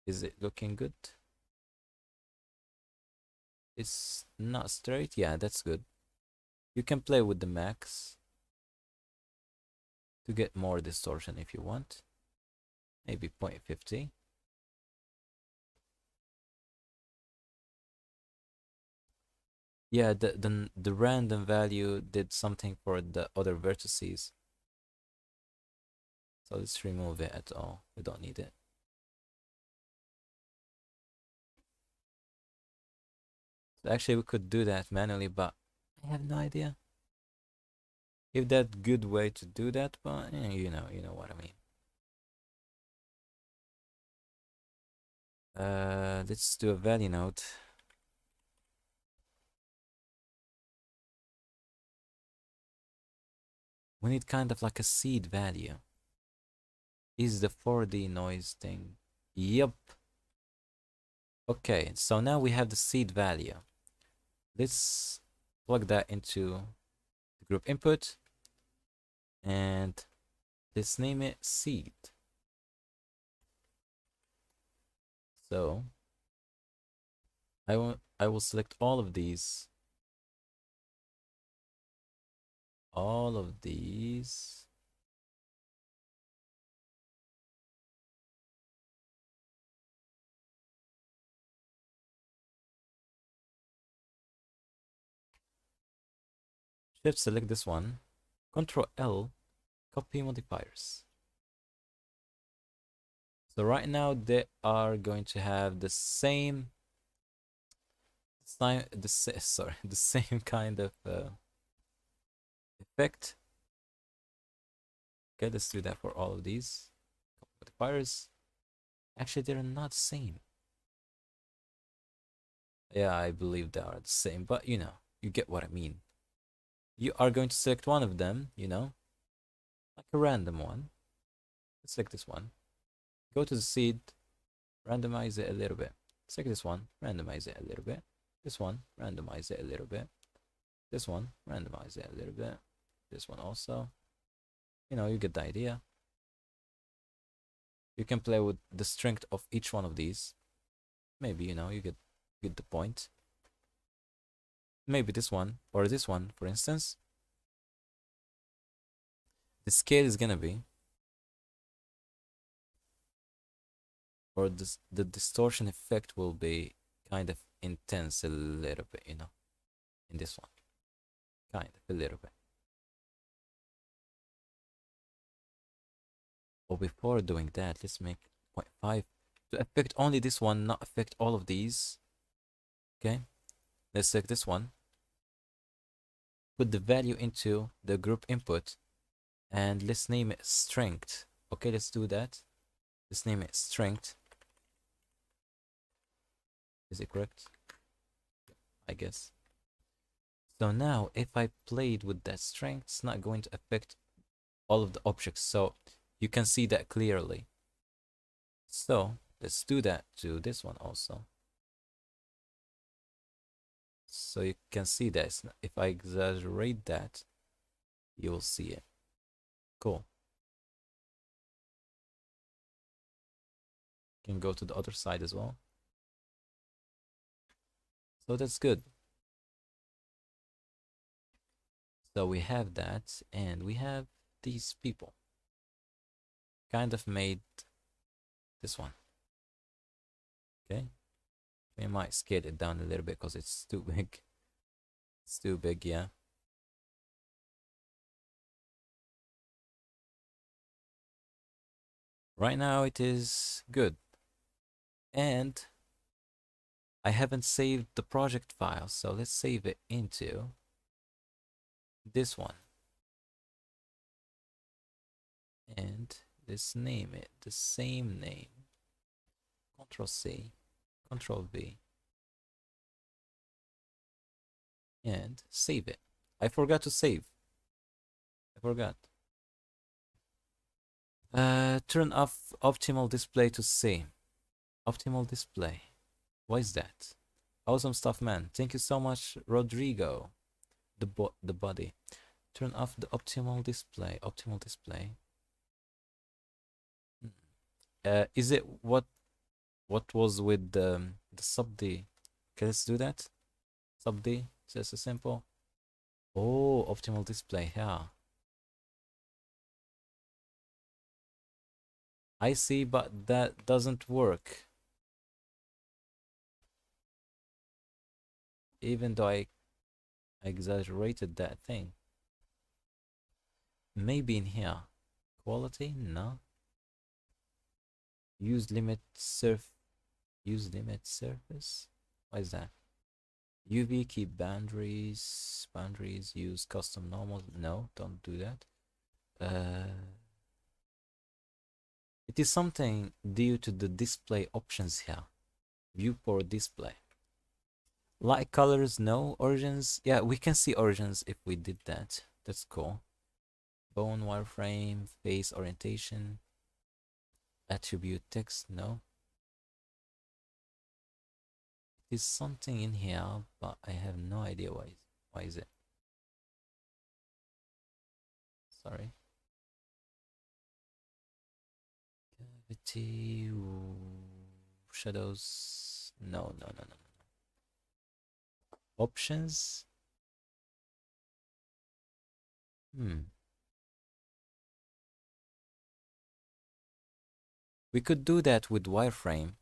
is it looking good? It's not straight? Yeah, that's good. You can play with the max to get more distortion if you want. Maybe 0.50. Yeah, the random value did something for the other vertices. So let's remove it at all. We don't need it. So actually we could do that manually, but I have no idea if that good way to do that, but you know what I mean. Let's do a value node. We need kind of like a seed value. Is the 4D noise thing? Yep. Okay, so now we have the seed value. Let's plug that into the group input and let's name it seed. So I will select all of these. All of these. Shift select this one. Control L, copy modifiers. So right now they are going to have the same the same kind of effect. Okay, let's do that for all of these modifiers. Actually, they're not the same. Yeah, I believe they are the same, but you know, you get what I mean. You are going to select one of them, you know, like a random one. Let's select this one. Go to the seed, randomize it a little bit. Select this one, randomize it a little bit. This one, randomize it a little bit. This one, randomize it a little bit. This one also. You know, you get the idea. You can play with the strength of each one of these. Maybe, you know, you get the point. Maybe this one or this one, for instance. The scale is gonna be, or the distortion effect will be kind of intense a little bit, you know, in this one. Kind of a little bit. But before doing that, let's make 0.5 to affect only this one, not affect all of these. Okay, let's select this one. Put the value into the group input and let's name it strength. Okay, let's do that. Let's name it strength. Is it correct? I guess. So now if I played with that strength, it's not going to affect all of the objects. So you can see that clearly. So let's do that to this one also. So you can see that if I exaggerate that, you will see it. Cool. Can go to the other side as well. So that's good. So we have that, and we have these people. Kind of made this one. Okay. We might scale it down a little bit because it's too big. It's too big, yeah. Right now it is good. And I haven't saved the project file, so let's save it into this one. And let's name it the same name. Control C, Control V. And save it. I forgot to save. I forgot. Turn off optimal display to C. Optimal display. Why is that? Awesome stuff, man. Thank you so much, Rodrigo. The body. Turn off the optimal display. Optimal display. Is it what was with the sub D? Okay, let's do that. Sub D. Just a simple. Oh, optimal display. Yeah. I see, but that doesn't work. Even though I exaggerated that thing. Maybe in here. Quality? No. Use limit surface. What is that? UV keep boundaries. Use custom normal. No, don't do that. It is something due to the display options here. Viewport display. Light colors, no. Origins, yeah, we can see origins if we did that. That's cool. Bone wireframe, face orientation, attribute text, no. There's something in here, but I have no idea why is it. Sorry. Cavity, shadows, no. Options. We could do that with wireframe.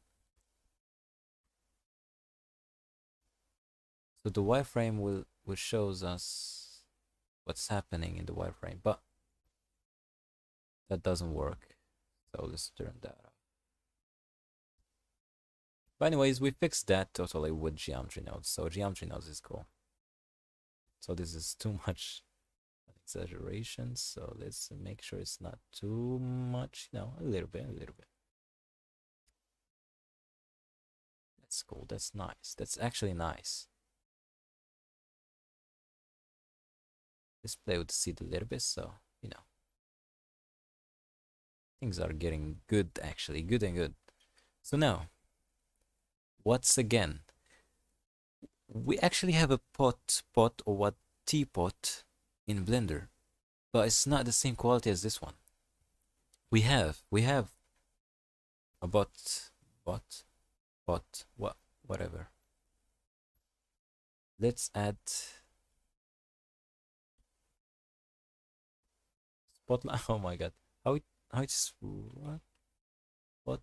So the wireframe will shows us what's happening in the wireframe, but that doesn't work. So let's turn that off. But anyways, we fixed that totally with geometry nodes. So geometry nodes is cool. So this is too much exaggeration. So let's make sure it's not too much. No, a little bit. That's cool. That's nice. That's actually nice. Let's play with the seed a little bit. So, you know, things are getting good actually. Good and good. So now, what's again? We actually have a pot or what teapot in Blender, but it's not the same quality as this one. We have a whatever. Let's add spotlight. Oh my god, how it's what?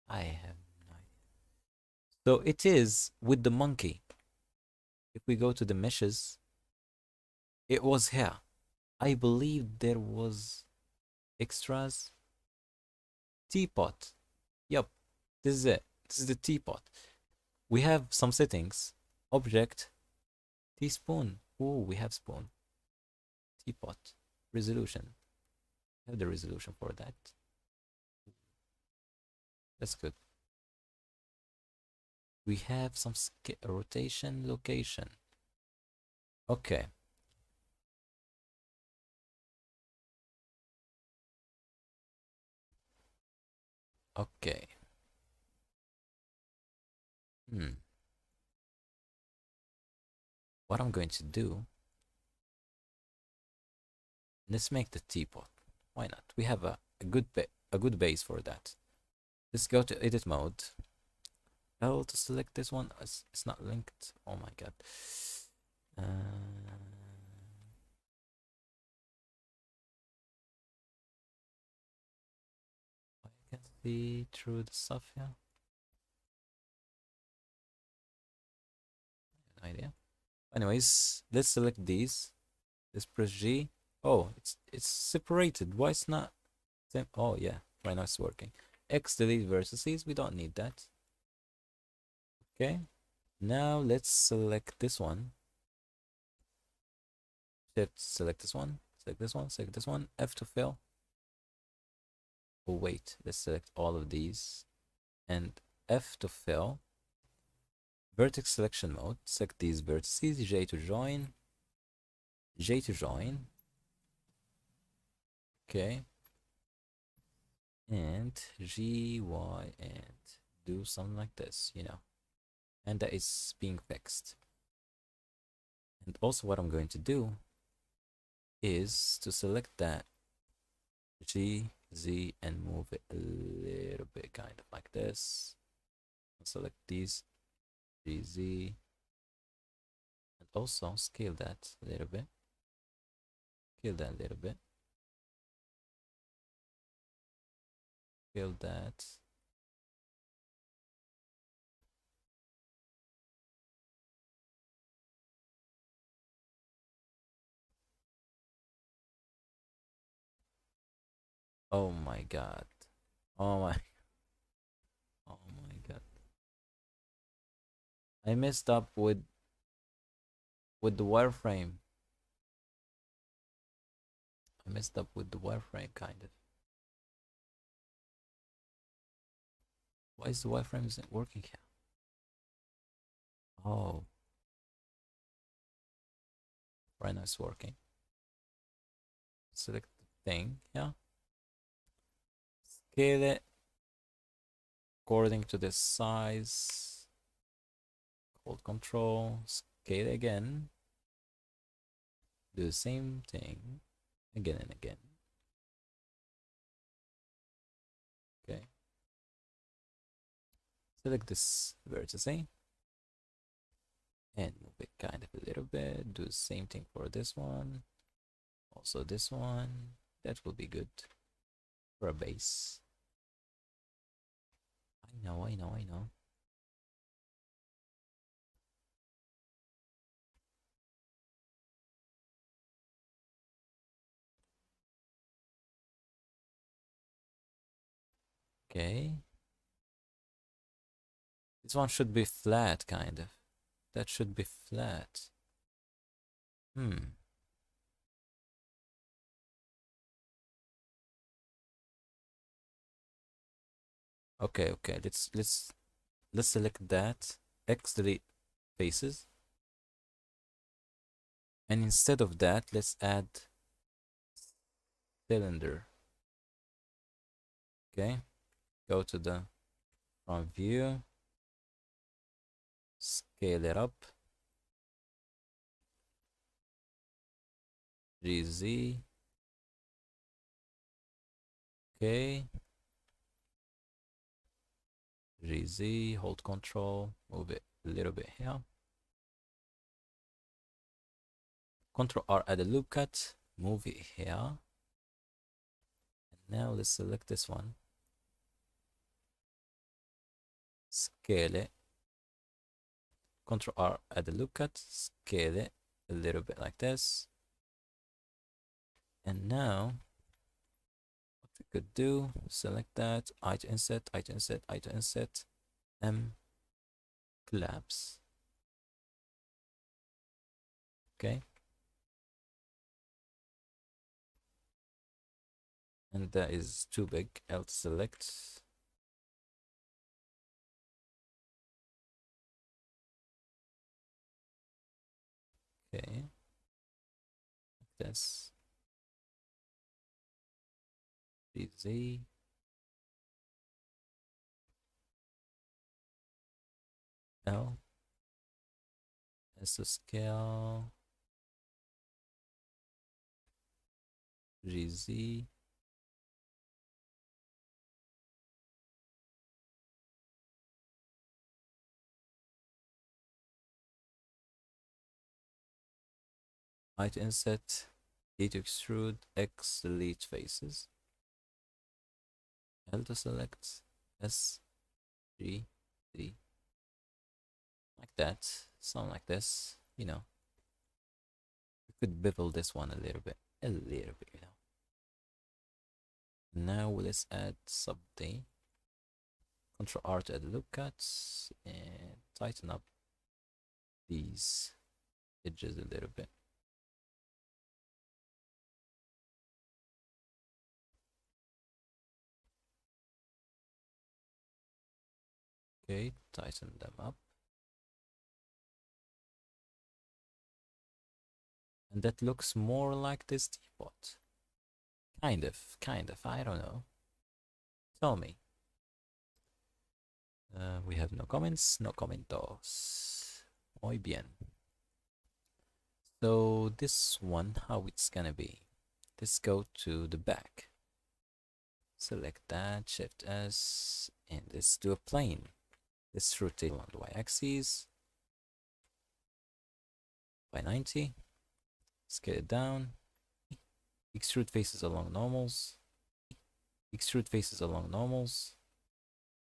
I have no idea. So it is with the monkey. If we go to the meshes, it was here. I believe there was extras. Teapot. Yep, this is it. This is the teapot. We have some settings. Object. Teaspoon. Oh, we have spoon. Teapot. Resolution. I have the resolution for that. That's good. We have some rotation location. Okay. Okay. Hmm. What I'm going to do, let's make the teapot. Why not? We have a good base for that. Let's go to edit mode. Oh, to select this one. It's not linked. Oh my god. Uh, I can see through the stuff here. An idea. Anyways, let's select these. Let's press G. Oh, it's separated. Why it's not same? Oh yeah, right now it's working. X delete vertices. We don't need that. Okay. Now let's select this one. Select this one. Select this one. Select this one. F to fill. Oh wait, let's select all of these and F to fill. Vertex selection mode. Select these vertices. J to join. J to join. Okay. And G, Y, and do something like this, you know. And that is being fixed. And also what I'm going to do is to select that G, Z, and move it a little bit, kind of like this. Select these G, Z, and also scale that a little bit. Scale that a little bit. Scale that. Oh my god. Oh my. Oh my god. I messed up with the wireframe. I messed up with the wireframe, kind of. Why is the wireframe isn't working here? Oh, right now it's working. Select the thing, yeah. Scale it according to the size. Hold control, scale again. Do the same thing again and again. Okay. Select this vertex and move it kind of a little bit. Do the same thing for this one. Also this one. That will be good for a base. I know, I know, I know. Okay. This one should be flat, kind of. That should be flat. Hmm. Okay, okay. Let's select that. X delete faces. And instead of that, let's add cylinder. Okay. Go to the front view. Scale it up. GZ. Okay. GZ. Hold control. Move it a little bit here. Control R, add a loop cut. Move it here. And now let's select this one. Scale it. Control R, add a loop cut. Scale it a little bit like this. And now what we could do, select that, I to inset, I to inset, I to inset, M collapse. Okay. And that is too big. L to select. Okay, like this. GZ. L. S scale. GZ. I to insert. D to extrude. X delete faces. L to select. S. G. D. Like that. Something like this. You know. We could bevel this one a little bit. A little bit, you know. Now let's add sub D. Control R to add loop cuts and tighten up these edges a little bit. Okay, tighten them up. And that looks more like this teapot. Kind of, I don't know. Tell me. We have no comments, no comentos. Muy bien. So this one, how it's gonna be? Let's go to the back. Select that, Shift S, and let's do a plane. Let's rotate along the y-axis by 90. Scale it down. Extrude faces along normals. Extrude faces along normals.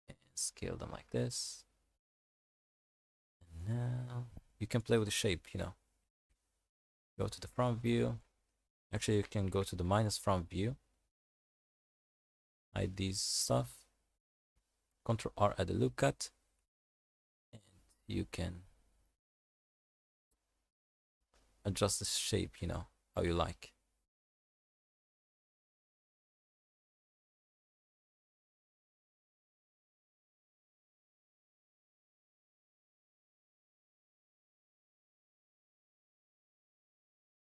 And scale them like this. And now you can play with the shape, you know. Go to the front view. Actually, you can go to the minus front view. Hide these stuff. Control R at the loop cut. And you can adjust the shape, you know, how you like.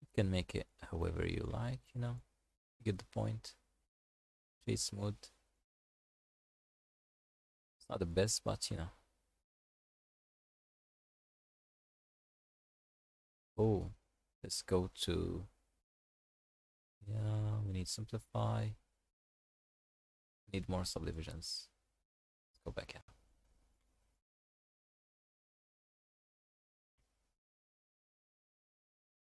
You can make it however you like, you know. You get the point. It's smooth. It's not the best, but you know. Oh, let's go to, yeah, we need simplify. Need more subdivisions. Let's go back in.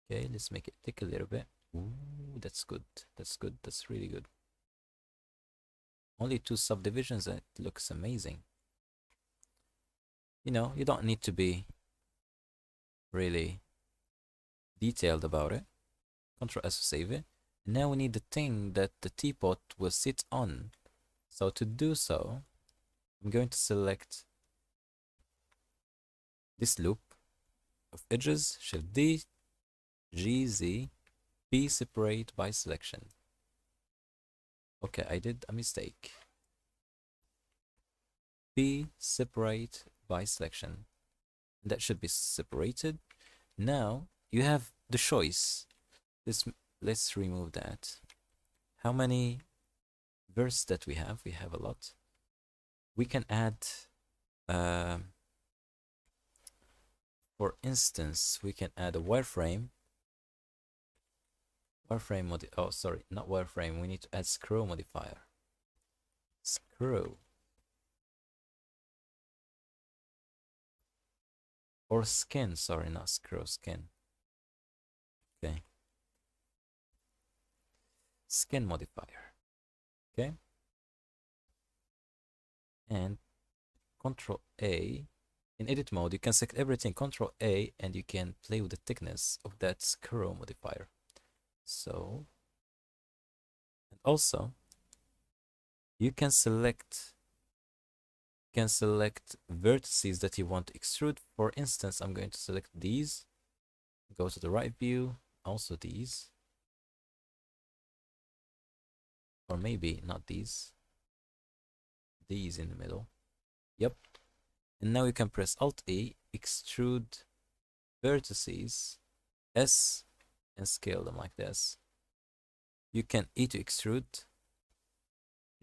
Okay, let's make it thick a little bit. Ooh, that's good. That's good. That's really good. Only 2 subdivisions and it looks amazing. You know, you don't need to be really detailed about it. Control S to save it. Now we need the thing that the teapot will sit on. So to do so, I'm going to select this loop of edges, Shift D, G, Z, P separate by selection. Okay, I did a mistake. P separate by selection. That should be separated. Now you have the choice. Let's remove that. How many verses that we have? We have a lot. We can add, for instance, we can add a wireframe. Oh, sorry, not wireframe. We need to add screw modifier. Screw. Or skin, sorry, not screw, skin. Okay. Skin modifier. Okay. And Control A. In edit mode, you can select everything, Control A, and you can play with the thickness of that screw modifier. So, and also, you can select vertices that you want to extrude. For instance, I'm going to select these, go to the right view, also these, or maybe not these in the middle. Yep. And now you can press Alt A, extrude vertices S and scale them like this. You can E to extrude,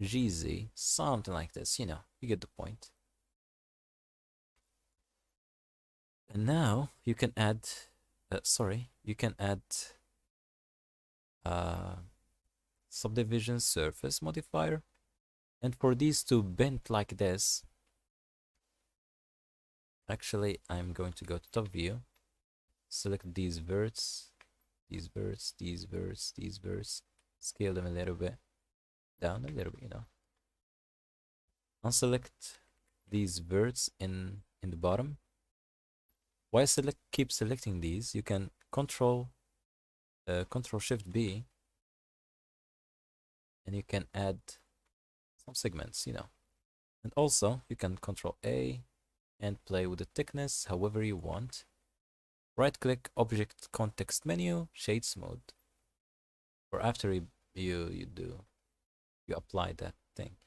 GZ, something like this, you know, you get the point. And now you can add, you can add subdivision surface modifier. And for these to bend like this, actually, I'm going to go to top view, select these verts, these verts, these verts, these verts, scale them a little bit, down a little bit, you know. Unselect these verts in the bottom. While keep selecting these, you can Control Shift B, and you can add some segments, you know. And also you can Control A and play with the thickness however you want. Right click Object Context Menu, Shade Smooth. Or after you apply that thing.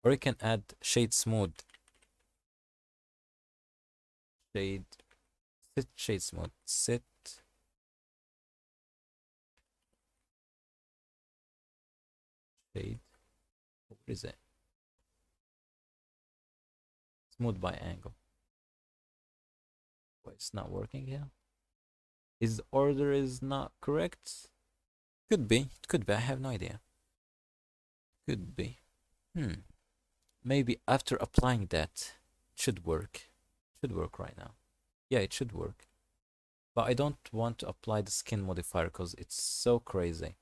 Or you can add Shade Smooth. Shade Smooth. Set shade. What is it? Smooth by angle. Why it's not working here? His order is not correct. Could be. It could be. I have no idea. Could be. Maybe after applying that, it should work. It should work right now. Yeah, it should work. But I don't want to apply the skin modifier because it's so crazy.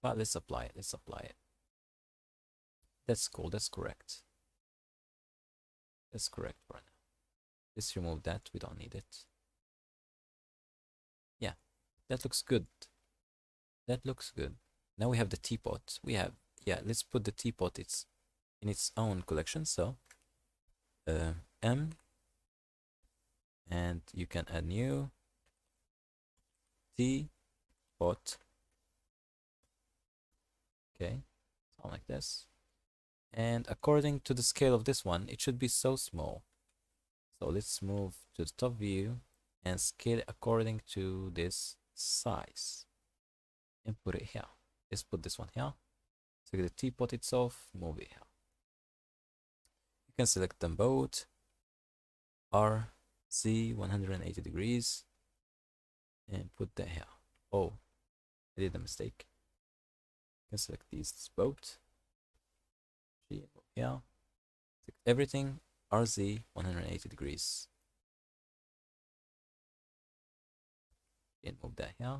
But let's apply it. Let's apply it. That's cool. That's correct. That's correct right now. Let's remove that. We don't need it. Yeah, that looks good. That looks good. Now we have the teapot. Let's put the teapot in its own collection. So M, and you can add new teapot. Okay, something like this. And according to the scale of this one, it should be so small. So let's move to the top view and scale it according to this size. And put it here. Let's put this one here. Select the teapot itself, move it here. You can select them both. RZ 180 degrees. And put that here. Oh, I did a mistake. You can select these both. Here. Select everything. RZ 180 degrees. And move that here.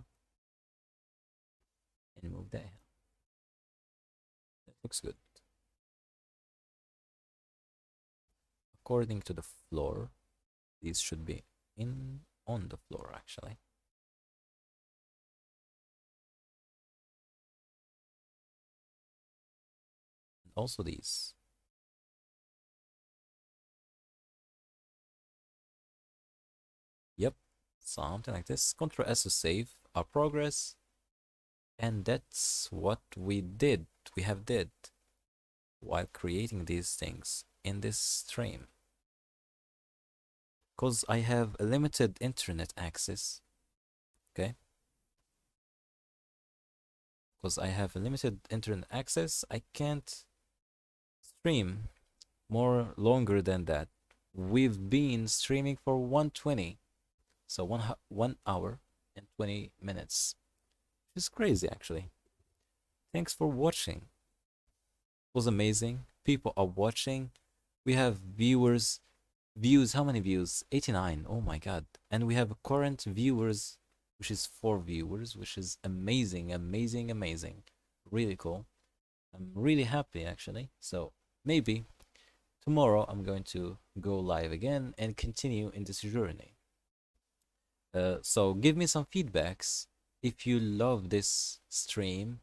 And move that here. That looks good. According to the floor, these should be on the floor actually. And also these. Yep, something like this. Ctrl S to save our progress. And that's what we did. We have did while creating these things in this stream. Because I have a limited internet access. Okay. Because I have a limited internet access, I can't stream more longer than that. We've been streaming for 120. So 1 hour and 20 minutes. It's crazy actually. Thanks for watching. It was amazing. People are watching. We have views. How many views? 89. Oh my god. And we have current viewers, which is 4 viewers, which is amazing, amazing, amazing. Really cool. I'm really happy actually. So maybe tomorrow I'm going to go live again and continue in this journey. So give me some feedbacks. If you love this stream,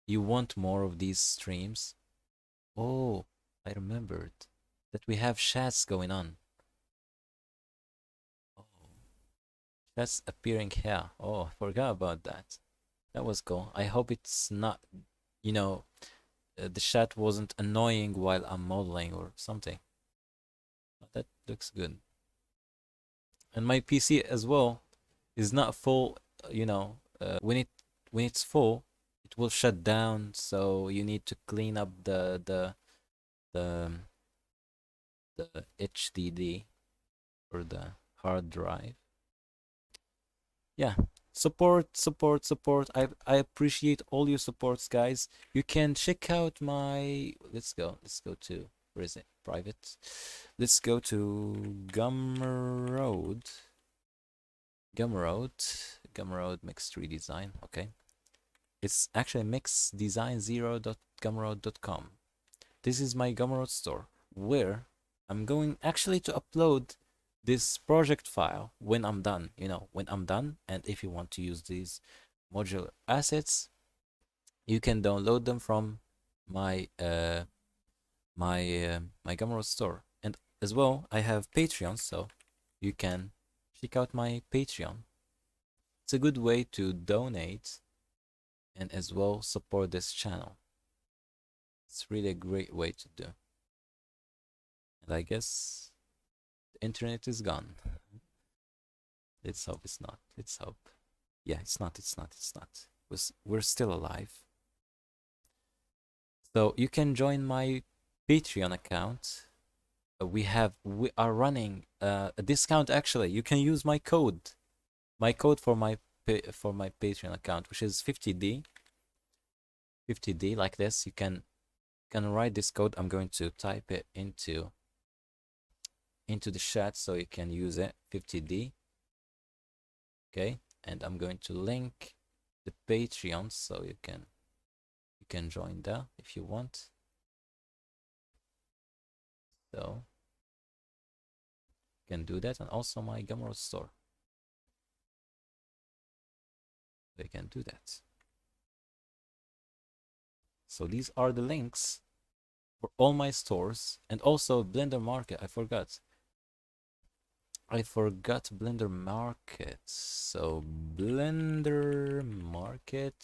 you want more of these streams. Oh, I remembered that we have chats going on. Oh, chats appearing here. Oh, I forgot about that. That was cool. I hope it's not, you know, the chat wasn't annoying while I'm modeling or something. That looks good. and my PC as well is not full. You know, when it's full, it will shut down. So you need to clean up the the HDD or the hard drive. Yeah, support. I appreciate all your supports, guys. You can check out my. Let's go to, where is it? Private. Let's go to Gumroad Mix 3 Design. Okay, it's actually mixdesign0.gumroad.com. This is my Gumroad store where I'm going actually to upload this project file when I'm done, when I'm done. And if you want to use these modular assets, you can download them from my my Gumroad store. And as well, I have Patreon, so you can check out my Patreon. It's a good way to donate and as well support this channel. It's really a great way to do. And I guess the internet is gone. Let's hope it's not. Let's hope. Yeah, it's not. We're still alive. So you can join my Patreon account. We are running a discount. Actually, you can use my code for my Patreon account, which is 50D. 50D, like this. You can write this code. I'm going to type it into the chat so you can use it. 50D. Okay, and I'm going to link the Patreon so you can join that if you want. So you can do that, and also my Gumroad store. They can do that. So these are the links for all my stores, and also Blender Market. I forgot Blender Market. So Blender Market,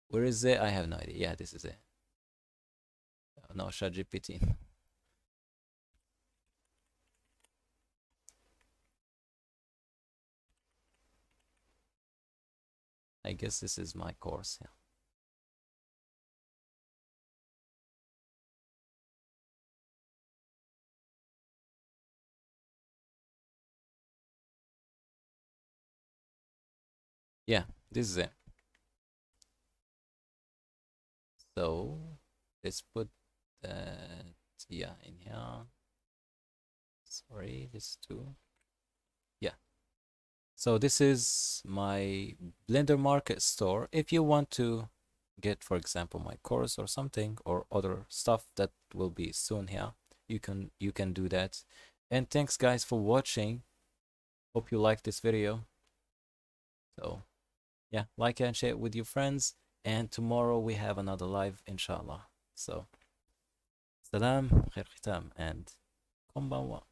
where is it? I have no idea. Yeah, this is it. No, ChatGPT. I guess this is my course. Yeah. Yeah, this is it. So let's put that, yeah, in here. Sorry, this too. Yeah. So this is my Blender Market store. If you want to get, for example, my course or something, or other stuff that will be soon here, you can do that. And thanks guys for watching. Hope you liked this video. So yeah, like and share it with your friends. And tomorrow we have another live, inshallah. So salam, khair khitam, and konbanwa.